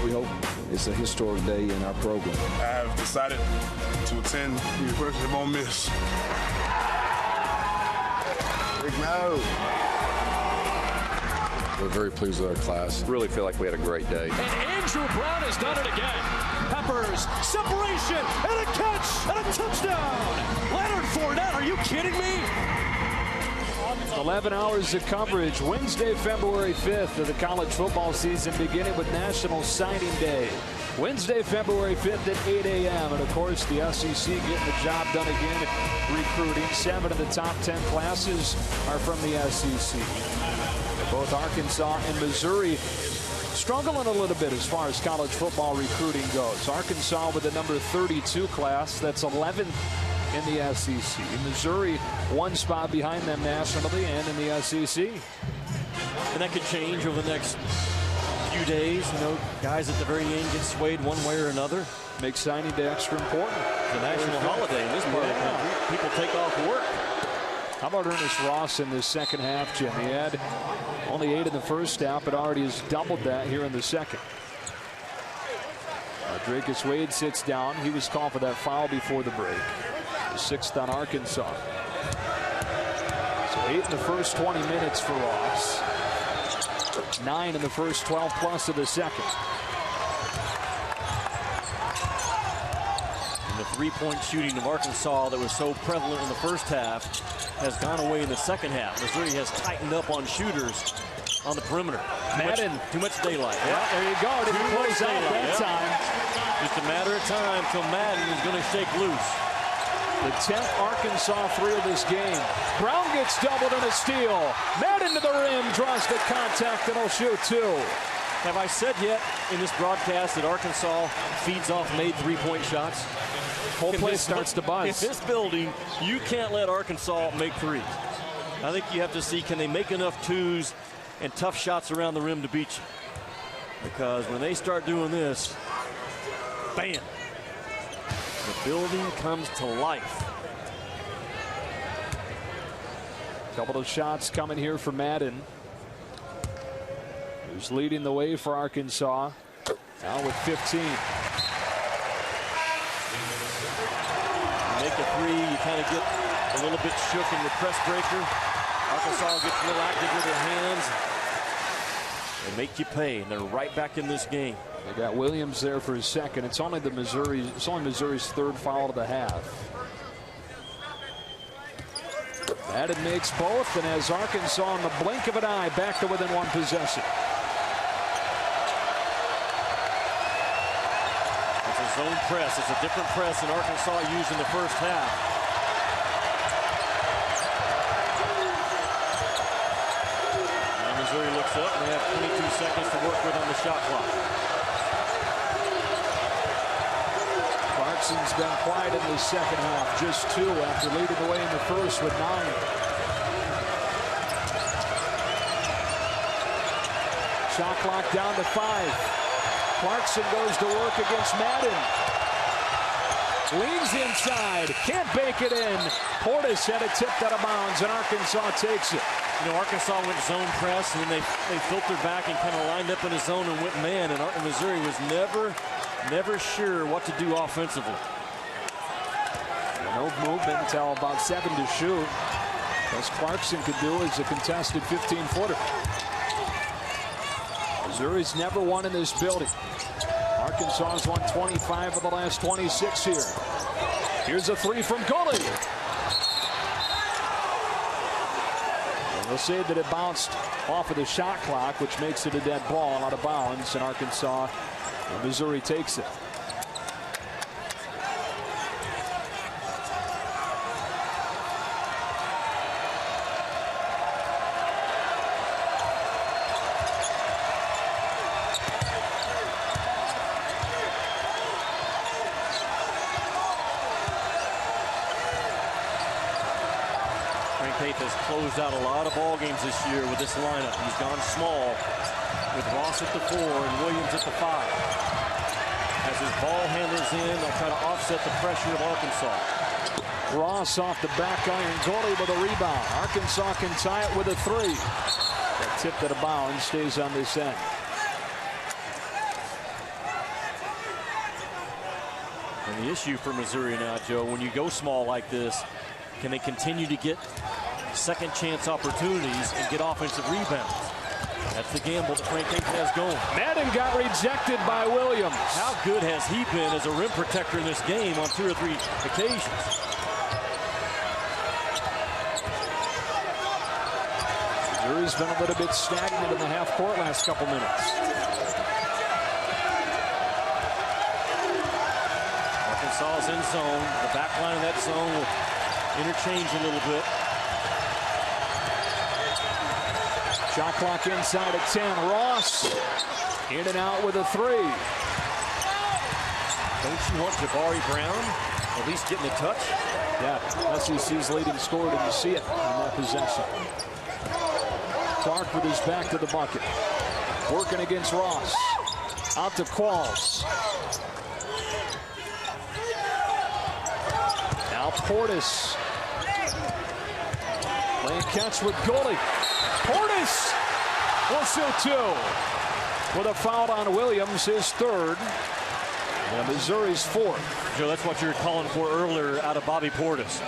We hope it's a historic day in our program. I have decided to attend the University of Ole Miss. Big move. We're very pleased with our class. Really feel like we had a great day. And Andrew Brown has done it again. Peppers, separation, and a catch, and a touchdown. Leonard Fournette, are you kidding me? 11 hours of coverage Wednesday, February 5th of the college football season, beginning with National Signing Day. Wednesday, February 5th at 8 a.m. And, of course, the SEC getting the job done again, recruiting. 7 of the top 10 classes are from the SEC. Both Arkansas and Missouri struggling a little bit as far as college football recruiting goes. Arkansas with the number 32 class. That's 11th in the SEC. Missouri one spot behind them nationally and in the SEC. And that could change over the next few days. You know, guys at the very end get swayed one way or another. Makes signing day extra important. It's a national holiday in this part of the country. People take off work. How about Ernest Ross in this second half, Jim? He had only 8 in the first half, but already has doubled that here in the second. Dracus Wade sits down. He was called for that foul before the break. The 6th on Arkansas. So 8 in the first 20 minutes for Ross. 9 in the first 12 plus of the second. And the three-point shooting of Arkansas that was so prevalent in the first half has gone away in the second half. Missouri has tightened up on shooters on the perimeter. Too much daylight. Yeah, there you go. Didn't close out that time. Just a matter of time till Madden is going to shake loose. The 10th Arkansas three of this game. Brown gets doubled in a steal. Madden to the rim, draws the contact, and will shoot 2. Have I said yet in this broadcast that Arkansas feeds off made three-point shots? Whole place starts to buzz. In this building, you can't let Arkansas make threes. I think you have to see, can they make enough twos and tough shots around the rim to beat you? Because when they start doing this, bam, the building comes to life. Couple of shots coming here for Madden, who's leading the way for Arkansas now with 15. You make a three, you kind of get a little bit shook in your press breaker. Arkansas gets a little active with their hands. They make you pay, and they're right back in this game. They got Williams there for his second. It's only Missouri's third foul of the half. Madden makes both and has Arkansas in the blink of an eye back to within one possession. It's a zone press. It's a different press than Arkansas used in the first half. Missouri looks up, and they have 22 seconds to work with on the shot clock. Clarkson's been quiet in the second half, just 2 after leading the way in the first with 9. Shot clock down to 5. Clarkson goes to work against Madden. Leans inside, can't bake it in. Portis had it tipped out of bounds, and Arkansas takes it. You know, Arkansas went zone press, and then they filtered back and kind of lined up in a zone and went man, and Missouri was never sure what to do offensively. No movement until about 7 to shoot. Best Clarkson could do is a contested 15-footer. Missouri's never won in this building. Arkansas's won 25 of the last 26 here. Here's a 3 from Gully. And they'll say that it bounced off of the shot clock, which makes it a dead ball out of bounds, and Arkansas and Missouri takes it. Has closed out a lot of ball games this year with this lineup. He's gone small with Ross at the 4 and Williams at the 5. As his ball handlers in, they'll try to offset the pressure of Arkansas. Ross off the back iron, Gully with a rebound. Arkansas can tie it with a 3. That tip out of bounds stays on this end. And the issue for Missouri now, Joe, when you go small like this, can they continue to get second chance opportunities and get offensive rebounds? That's the gamble that Frank Aiken has going. Madden got rejected by Williams. How good has he been as a rim protector in this game on 2 or 3 occasions? Missouri's been a little bit stagnant in the half court last couple minutes. Arkansas's in zone. The back line of that zone will interchange a little bit. Shot clock inside at 10. Ross in and out with a 3. Don't you want Jabari Brown at least getting a touch? Yeah, SEC's leading scorer. Did you see it in that possession? Clark with his back to the bucket. Working against Ross. Out to Qualls. Now Portis. Playing catch with Goalie. Portis will shoot 2. With a foul on Williams, his 3rd. And Missouri's 4th. Joe, that's what you were calling for earlier out of Bobby Portis.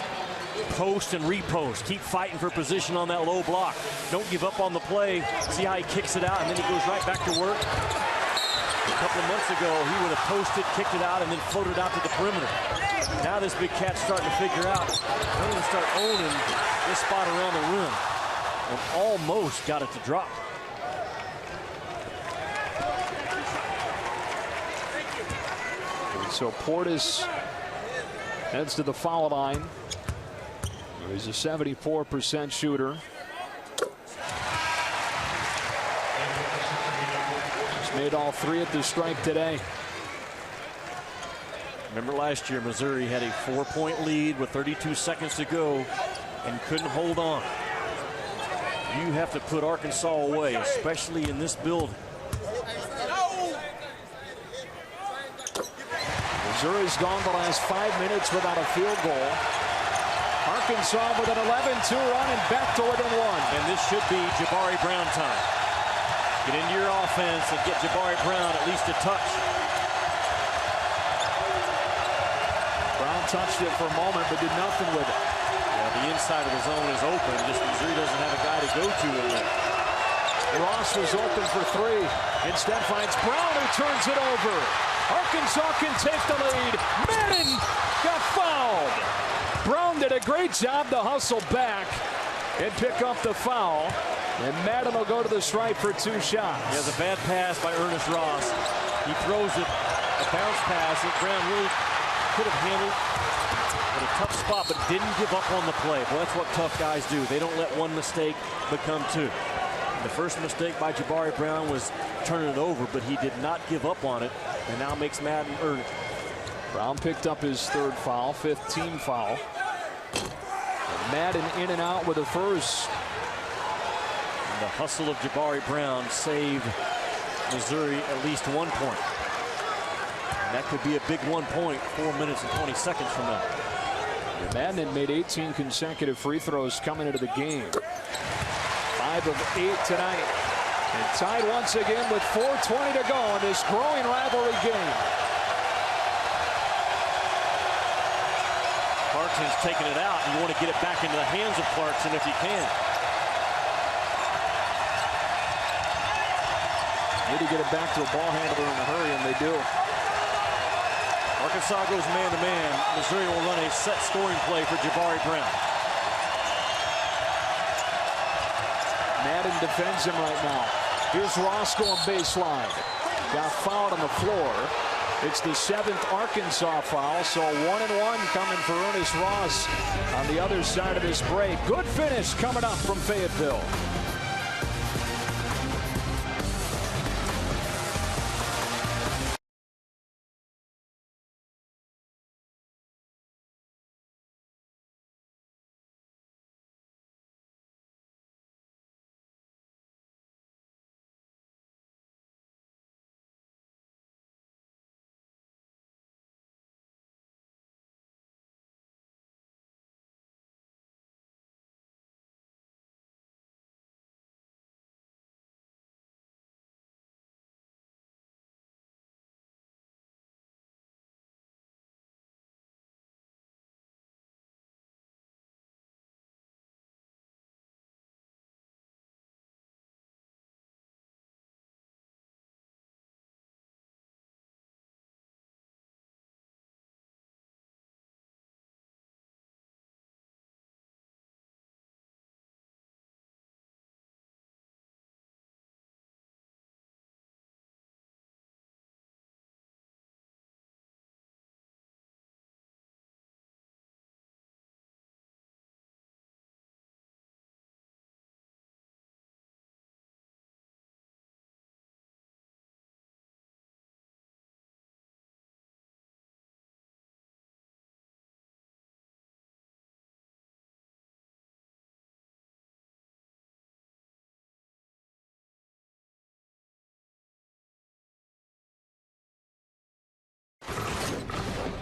Post and repost. Keep fighting for position on that low block. Don't give up on the play. See how he kicks it out, and then he goes right back to work. A couple of months ago, he would have posted, kicked it out, and then floated out to the perimeter. Now this big cat's starting to figure out. I'm going to start owning this spot around the rim. And almost got it to drop. And so Portis heads to the foul line. He's a 74% shooter. He's made all 3 at the stripe today. Remember last year, Missouri had a 4-point lead with 32 seconds to go and couldn't hold on. You have to put Arkansas away, especially in this building. Missouri's gone the last 5 minutes without a field goal. Arkansas with an 11-2 run and back to within 1. And this should be Jabari Brown time. Get into your offense and get Jabari Brown at least a touch. Brown touched it for a moment but did nothing with it. Yeah, the inside of the zone is open. Just Missouri doesn't have a guy to go to in there. Ross was open for 3. Instead finds Brown, who turns it over. Arkansas can take the lead. Madden got fouled. Brown did a great job to hustle back and pick up the foul. And Madden will go to the stripe for 2 shots. He has a bad pass by Ernest Ross. He throws it, a bounce pass that Brown really could have handled in a tough spot, but didn't give up on the play. Well, that's what tough guys do. They don't let one mistake become 2. The first mistake by Jabari Brown was turning it over, but he did not give up on it, and now makes Madden earn it. Brown picked up his 3rd foul, 5th team foul. And Madden in and out with a 1st. And the hustle of Jabari Brown saved Missouri at least 1 point. And that could be a big 1 point 4 minutes and 20 seconds from now. Madden made 18 consecutive free throws coming into the game. 5 of 8 tonight. And tied once again with 4:20 to go in this growing rivalry game. Clarkson's taking it out. You want to get it back into the hands of Clarkson if you can. Need to get it back to a ball handler in a hurry, and they do. Arkansas goes man-to-man. Missouri will run a set scoring play for Jabari Brown. Madden defends him right now. Here's Ross going baseline. Got fouled on the floor. It's the 7th Arkansas foul, so 1-1 coming for Ernest Ross on the other side of this break. Good finish coming up from Fayetteville.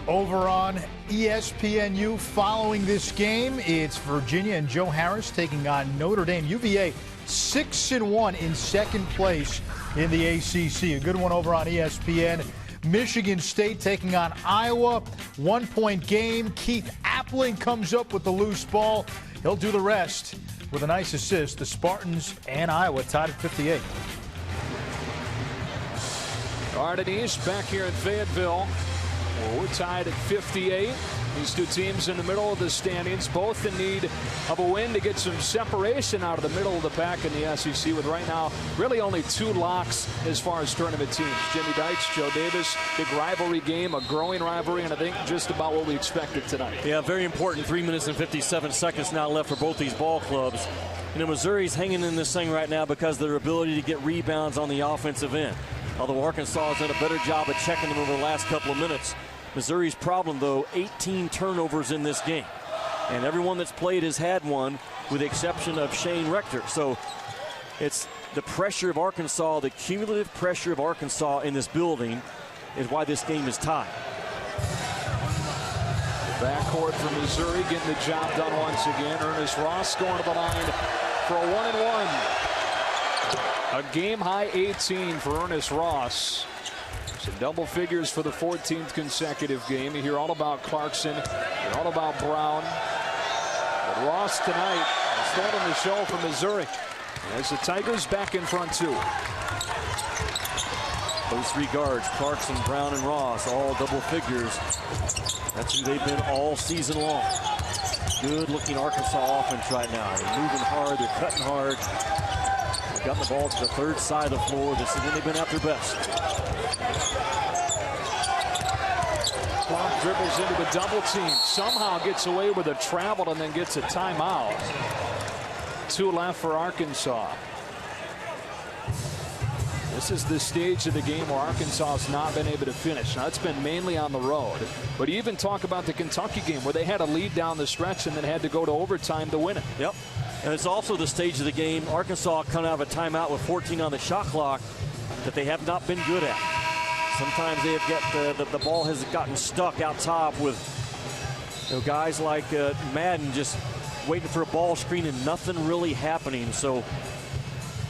Over on ESPNU following this game, it's Virginia and Joe Harris taking on Notre Dame. UVA 6-1 in second place in the ACC. A good one over on ESPN. Michigan State taking on Iowa. 1-point game. Keith Appling comes up with the loose ball. He'll do the rest with a nice assist. The Spartans and Iowa tied at 58. Arden East back here in Fayetteville. Well, we're tied at 58. These two teams in the middle of the standings, both in need of a win to get some separation out of the middle of the pack in the SEC, with right now really only 2 locks as far as tournament teams. Jimmy Dykes, Joe Davis, big rivalry game, a growing rivalry, and I think just about what we expected tonight. Yeah, very important. 3 minutes and 57 seconds now left for both these ball clubs. You know, Missouri's hanging in this thing right now because of their ability to get rebounds on the offensive end. Although Arkansas has done a better job of checking them over the last couple of minutes. Missouri's problem, though, 18 turnovers in this game. And everyone that's played has had one, with the exception of Shane Rector. So it's the pressure of Arkansas, the cumulative pressure of Arkansas in this building is why this game is tied. Backcourt for Missouri getting the job done once again. Ernest Ross going to the line for a 1-and-1. A game-high 18 for Ernest Ross. So double figures for the 14th consecutive game. You hear all about Clarkson, you hear all about Brown. But Ross tonight is on the show for Missouri as the Tigers back in front too. Those 3 guards, Clarkson, Brown, and Ross, all double figures. That's who they've been all season long. Good-looking Arkansas offense right now. They're moving hard, they're cutting hard. They've gotten the ball to the third side of the floor. This is when they've been at their best. Clark dribbles into a double team, somehow gets away with a travel and then gets a timeout. 2 left for Arkansas. This is the stage of the game where Arkansas has not been able to finish. Now, it's been mainly on the road. But you even talk about the Kentucky game where they had a lead down the stretch and then had to go to overtime to win it. Yep. And it's also the stage of the game. Arkansas coming out of a timeout with 14 on the shot clock that they have not been good at. Sometimes they have got the ball has gotten stuck out top with guys like Madden just waiting for a ball screen and nothing really happening. So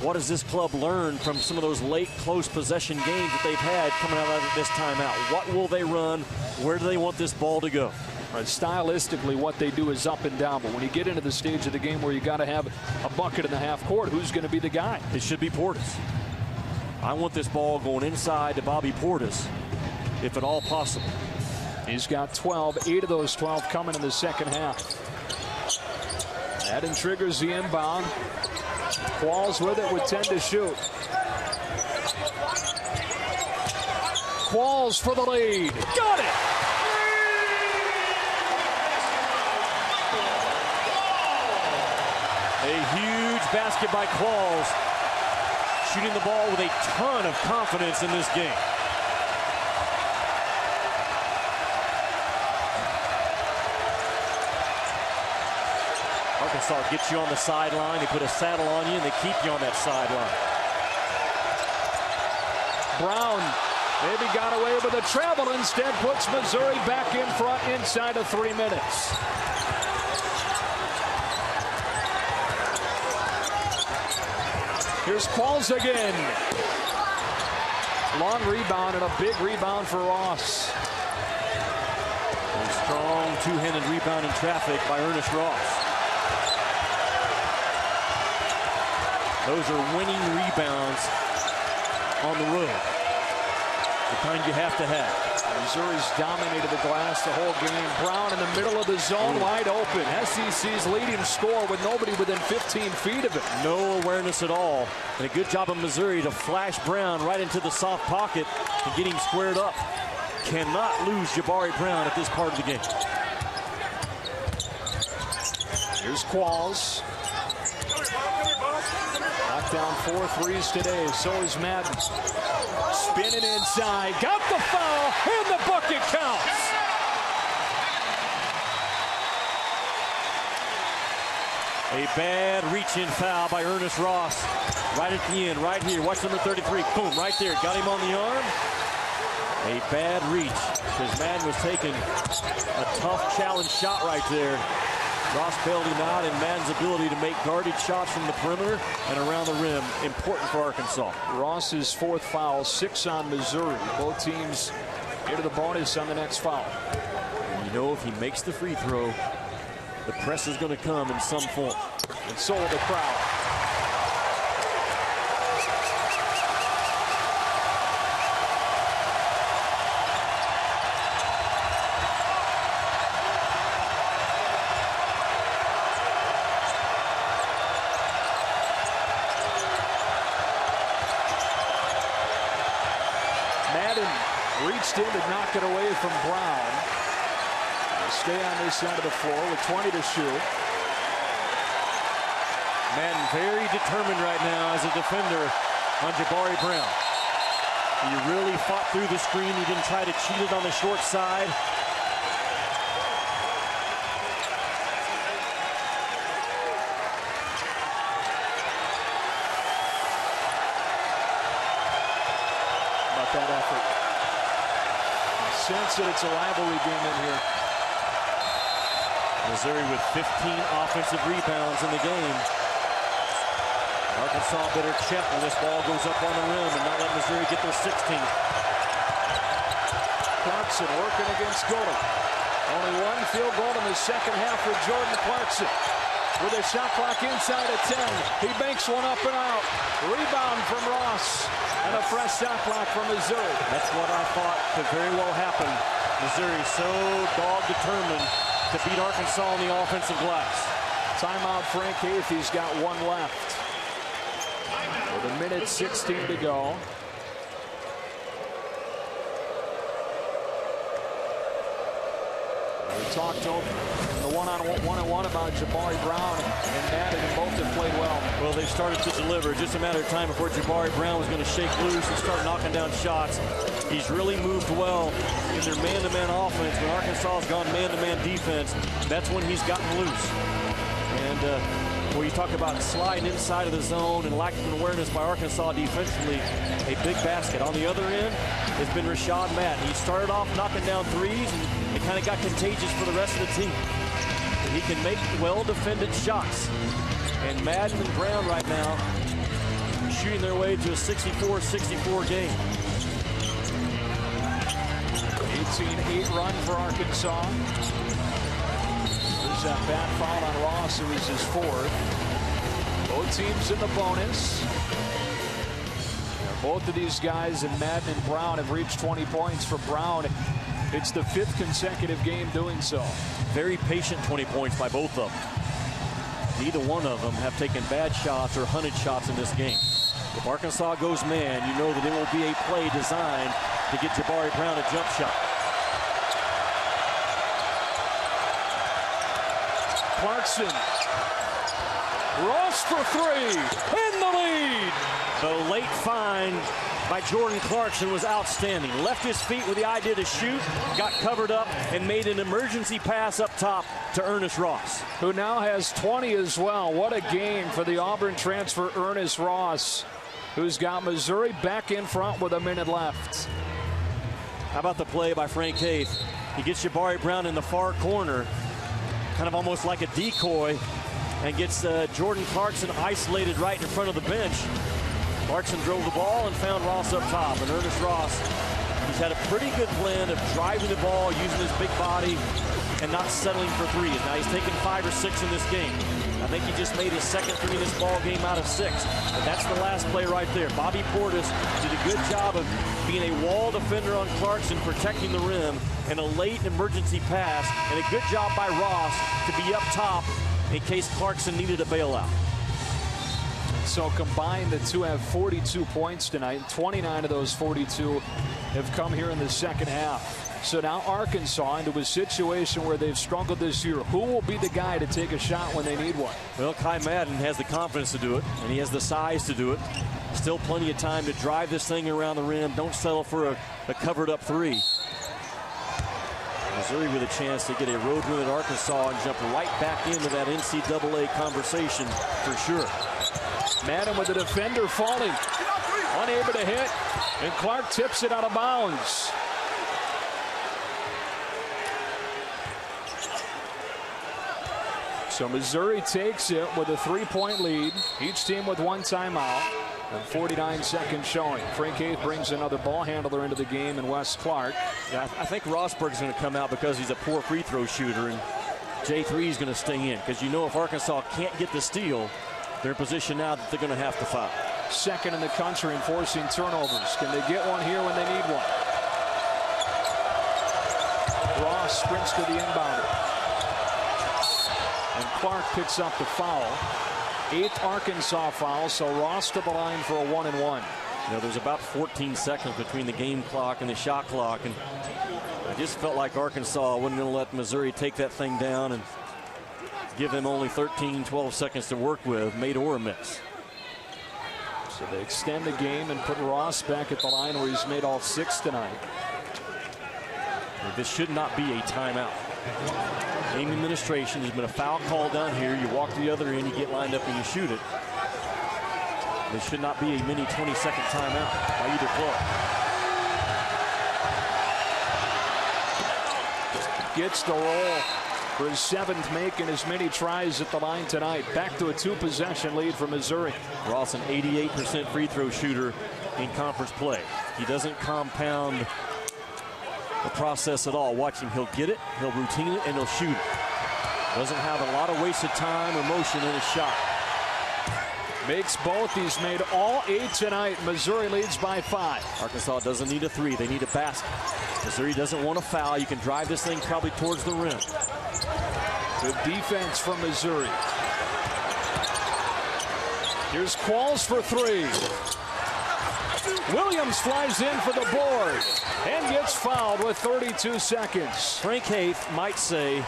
what does this club learn from some of those late close possession games that they've had coming out of this timeout? What will they run? Where do they want this ball to go? Right, stylistically, what they do is up and down. But when you get into the stage of the game where you got to have a bucket in the half court, who's going to be the guy? It should be Portis. I want this ball going inside to Bobby Portis, if at all possible. He's got 12, 8 of those 12 coming in the second half. That triggers the inbound. Qualls with it with 10 to shoot. Qualls for the lead. Got it! A huge basket by Qualls. Shooting the ball with a ton of confidence in this game. Arkansas gets you on the sideline. They put a saddle on you, and they keep you on that sideline. Brown maybe got away with a travel. Instead puts Missouri back in front inside of 3 minutes. Here's Qualls again. Long rebound and a big rebound for Ross. A strong two-handed rebound in traffic by Ernest Ross. Those are winning rebounds on the road. The kind you have to have. Missouri's dominated the glass the whole game. Brown in the middle of the zone, wide open. SEC's leading scorer with nobody within 15 feet of him. No awareness at all. And a good job of Missouri to flash Brown right into the soft pocket and get him squared up. Cannot lose Jabari Brown at this part of the game. Here's Qualls. Knocked down 4 threes today. So is Madden. Spinning inside. Got the foul. And the bucket counts. A bad reach-in foul by Ernest Ross. Right at the end, right here. Watch number 33. Boom, right there. Got him on the arm. A bad reach because Madden was taking a tough challenge shot right there. Ross bailed him out, and Madden's ability to make guarded shots from the perimeter and around the rim important for Arkansas. Ross's 4th foul, 6 on Missouri. Both teams into the bonus on the next foul. And you know, if he makes the free throw, the press is going to come in some form. And so will the crowd. Madden reached in to knock it away from Brown. They'll stay on this side of the floor with 20 to shoot. Madden very determined right now as a defender on Jabari Brown. He really fought through the screen. He didn't try to cheat it on the short side. That effort. I sense that it's a rivalry game in here. Missouri with 15 offensive rebounds in the game. Arkansas better check when this ball goes up on the rim and not let Missouri get their 16th. Clarkson working against Golden. Only one field goal in the second half for Jordan Clarkson. With a shot clock inside of 10. He banks one up and out. Rebound from Ross. And a fresh shot clock from Missouri. That's what I thought could very well happen. Missouri so dog-determined to beat Arkansas on the offensive glass. Timeout Frank Haith. He's got one left. With a minute 16 to go. We talked over the one-on-one about Jabari Brown and Madden, and both have played well. Well, they started to deliver. Just a matter of time before Jabari Brown was going to shake loose and start knocking down shots. He's really moved well in their man-to-man offense. When Arkansas has gone man-to-man defense, that's when he's gotten loose. And when you talk about sliding inside of the zone and lack of awareness by Arkansas defensively, a big basket. On the other end has been Rashad Madden. He started off knocking down threes, and it kind of got contagious for the rest of the team. And he can make well-defended shots. And Madden and Brown right now shooting their way to a 64-64 game. 18-8 run for Arkansas. There's that bad foul on Ross. It was his 4th. Both teams in the bonus. Both of these guys, and Madden and Brown, have reached 20 points. For Brown, it's the 5th consecutive game doing so. Very patient 20 points by both of them. Neither one of them have taken bad shots or hunted shots in this game. If Arkansas goes man, you know that it will be a play designed to get Jabari Brown a jump shot. Clarkson. Ross for 3. In the lead. The late find by Jordan Clarkson was outstanding. Left his feet with the idea to shoot, got covered up, and made an emergency pass up top to Ernest Ross, who now has 20 as well. What a game for the Auburn transfer Ernest Ross, who's got Missouri back in front with a minute left. How about the play by Frank Haith? He gets Jabari Brown in the far corner, kind of almost like a decoy, and gets Jordan Clarkson isolated right in front of the bench. Clarkson drove the ball and found Ross up top. And Ernest Ross, he's had a pretty good blend of driving the ball, using his big body, and not settling for threes. Now he's taken 5 or 6 in this game. I think he just made his second 3 in this ball game out of 6. But that's the last play right there. Bobby Portis did a good job of being a wall defender on Clarkson, protecting the rim, and a late emergency pass, and a good job by Ross to be up top in case Clarkson needed a bailout. So combined, the two have 42 points tonight. 29 of those 42 have come here in the second half. So now Arkansas into a situation where they've struggled this year. Who will be the guy to take a shot when they need one? Well, Kai Madden has the confidence to do it, and he has the size to do it. Still plenty of time to drive this thing around the rim. Don't settle for a covered-up 3. Missouri with a chance to get a road win at Arkansas and jump right back into that NCAA conversation for sure. Madden with the defender falling, unable to hit, and Clark tips it out of bounds. So Missouri takes it with a 3-point lead. Each team with 1 timeout. And 49 seconds showing. Frank Haith brings another ball handler into the game, and Wes Clark. Yeah, I think Rosberg's going to come out because he's a poor free throw shooter, and J3 is going to stay in, because you know if Arkansas can't get the steal, they're in position now that they're going to have to foul. Second in the country in forcing turnovers. Can they get one here when they need one? Ross sprints to the inbounder. And Clark picks up the foul. 8th Arkansas foul, so Ross to the line for a 1-and-1. You know, there's about 14 seconds between the game clock and the shot clock, and I just felt like Arkansas wasn't going to let Missouri take that thing down and give them only 13, 12 seconds to work with, made or miss. So they extend the game and put Ross back at the line where he's made all 6 tonight. This should not be a timeout. Game administration, there's been a foul call down here. You walk to the other end, you get lined up and you shoot it. This should not be a mini 20-second timeout by either club. Gets the roll for his 7th make and as many tries at the line tonight. Back to a 2-possession lead for Missouri. Ross, an 88% free throw shooter in conference play. He doesn't compound the process at all. Watch him. He'll get it, he'll routine it, and he'll shoot it. Doesn't have a lot of wasted time or motion in his shot. Makes both. He's made all 8 tonight. Missouri leads by 5. Arkansas doesn't need a 3. They need a basket. Missouri doesn't want a foul. You can drive this thing probably towards the rim. Good defense from Missouri. Here's Qualls for 3. Williams flies in for the board and gets fouled with 32 seconds. Frank Haith might say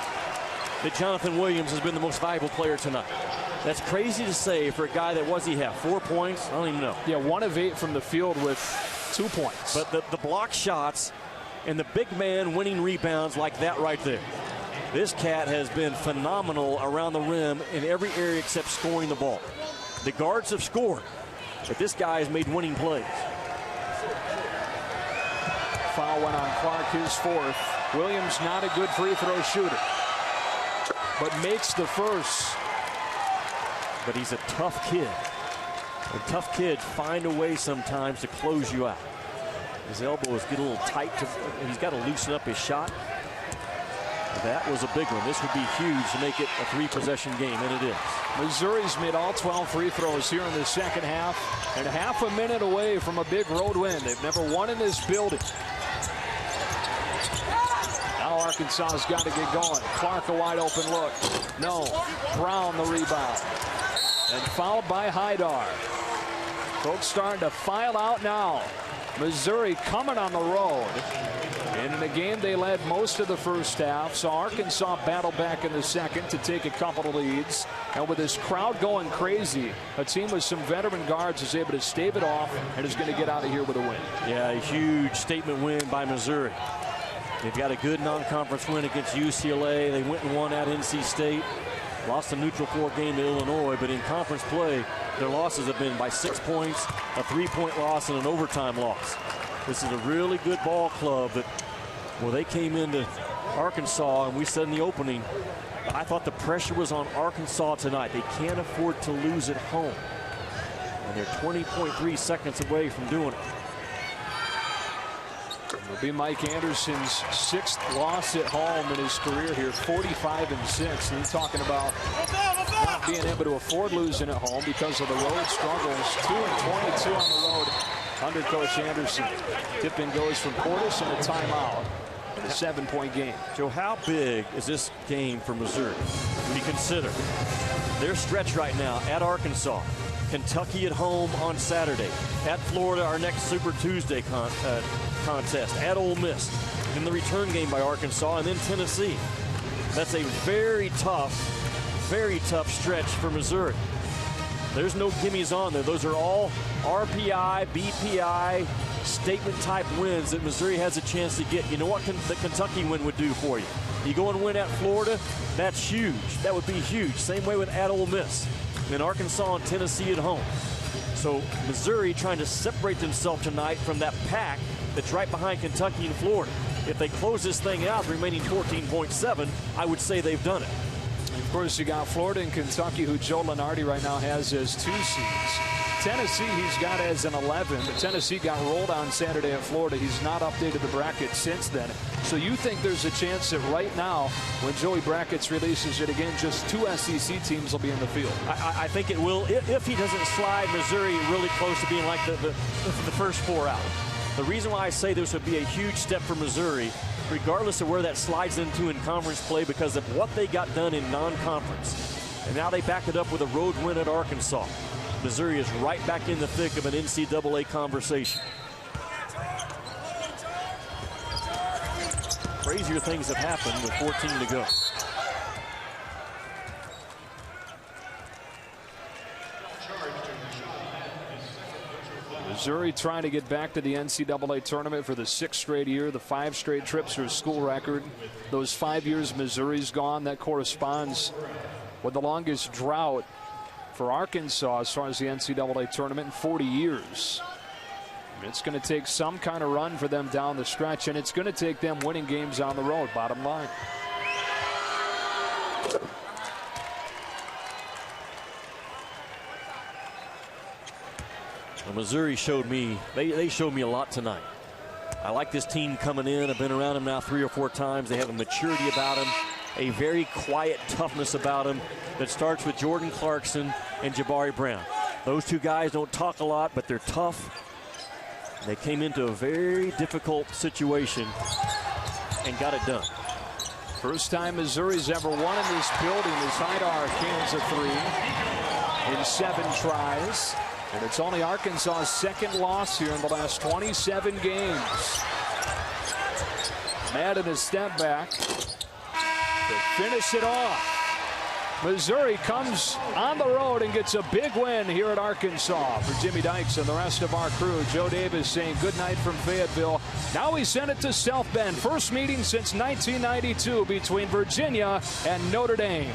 that Jonathan Williams has been the most valuable player tonight. That's crazy to say for a guy that, what does he have, 4 points? I don't even know. Yeah, 1 of 8 from the field with 2 points. But the block shots and the big man winning rebounds like that right there. This cat has been phenomenal around the rim in every area except scoring the ball. The guards have scored, but this guy has made winning plays. Foul went on Clark, his 4th. Williams not a good free throw shooter, but makes the first. But he's a tough kid. And tough kids find a way sometimes to close you out. His elbows get a little tight. He's got to loosen up his shot. That was a big one. This would be huge to make it a 3-possession game, and it is. Missouri's made all 12 free throws here in the second half, and half a minute away from a big road win. They've never won in this building. Now Arkansas's got to get going. Clark a wide open look. No. Brown the rebound. And fouled by Haidar. Folks starting to file out now. Missouri coming on the road. And in a game they led most of the first half, so Arkansas battled back in the second to take a couple of leads. And with this crowd going crazy, a team with some veteran guards is able to stave it off and is going to get out of here with a win. Yeah, a huge statement win by Missouri. They've got a good non-conference win against UCLA. They went and won at NC State. Lost a neutral court game to Illinois, but in conference play, their losses have been by 6 points, a 3-point loss, and an overtime loss. This is a really good ball club that, well, they came into Arkansas, and we said in the opening, I thought the pressure was on Arkansas tonight. They can't afford to lose at home. And they're 20.3 seconds away from doing it. It'll be Mike Anderson's 6th loss at home in his career here, 45-6. And he's talking about not being able to afford losing at home because of the road struggles. 2-22 on the road under Coach Anderson. Tip-in goes from Portis and a timeout in a 7-point game. Joe, how big is this game for Missouri when you consider their stretch right now at Arkansas, Kentucky at home on Saturday, at Florida our next Super Tuesday contest, at Ole Miss, in the return game by Arkansas, and then Tennessee. That's a very tough stretch for Missouri. There's no gimmies on there. Those are all RPI, BPI, statement-type wins that Missouri has a chance to get. You know what the Kentucky win would do for you? You go and win at Florida, that's huge. That would be huge. Same way with at Ole Miss. And Arkansas and Tennessee at home. So Missouri trying to separate themselves tonight from that pack that's right behind Kentucky and Florida. If they close this thing out, remaining 14.7, I would say they've done it. Of course, you got Florida and Kentucky, who Joe Lunardi right now has as 2 seeds. Tennessee he's got as an 11, but Tennessee got rolled on Saturday at Florida. He's not updated the bracket since then. So you think there's a chance that right now, when Joey Brackets releases it again, just 2 SEC teams will be in the field? I think it will, if he doesn't slide Missouri really close to being like the first 4 out. The reason why I say this would be a huge step for Missouri, regardless of where that slides into in conference play, because of what they got done in non-conference. And now they back it up with a road win at Arkansas. Missouri is right back in the thick of an NCAA conversation. Crazier things have happened with 14 to go. Missouri trying to get back to the NCAA tournament for the 6th straight year. The 5 straight trips are a school record. Those 5 years Missouri's gone, that corresponds with the longest drought for Arkansas as far as the NCAA tournament in 40 years. It's going to take some kind of run for them down the stretch, and it's going to take them winning games on the road, bottom line. Well, Missouri showed me, they showed me a lot tonight. I like this team coming in. I've been around them now 3 or 4 times. They have a maturity about them, a very quiet toughness about them that starts with Jordan Clarkson and Jabari Brown. Those 2 guys don't talk a lot, but they're tough. They came into a very difficult situation and got it done. First time Missouri's ever won in this building is Haidar cans a 3 in 7 tries. And it's only Arkansas's 2nd loss here in the last 27 games. Madden a step back to finish it off. Missouri comes on the road and gets a big win here at Arkansas. For Jimmy Dykes and the rest of our crew, Joe Davis saying good night from Fayetteville. Now we send it to South Bend. First meeting since 1992 between Virginia and Notre Dame.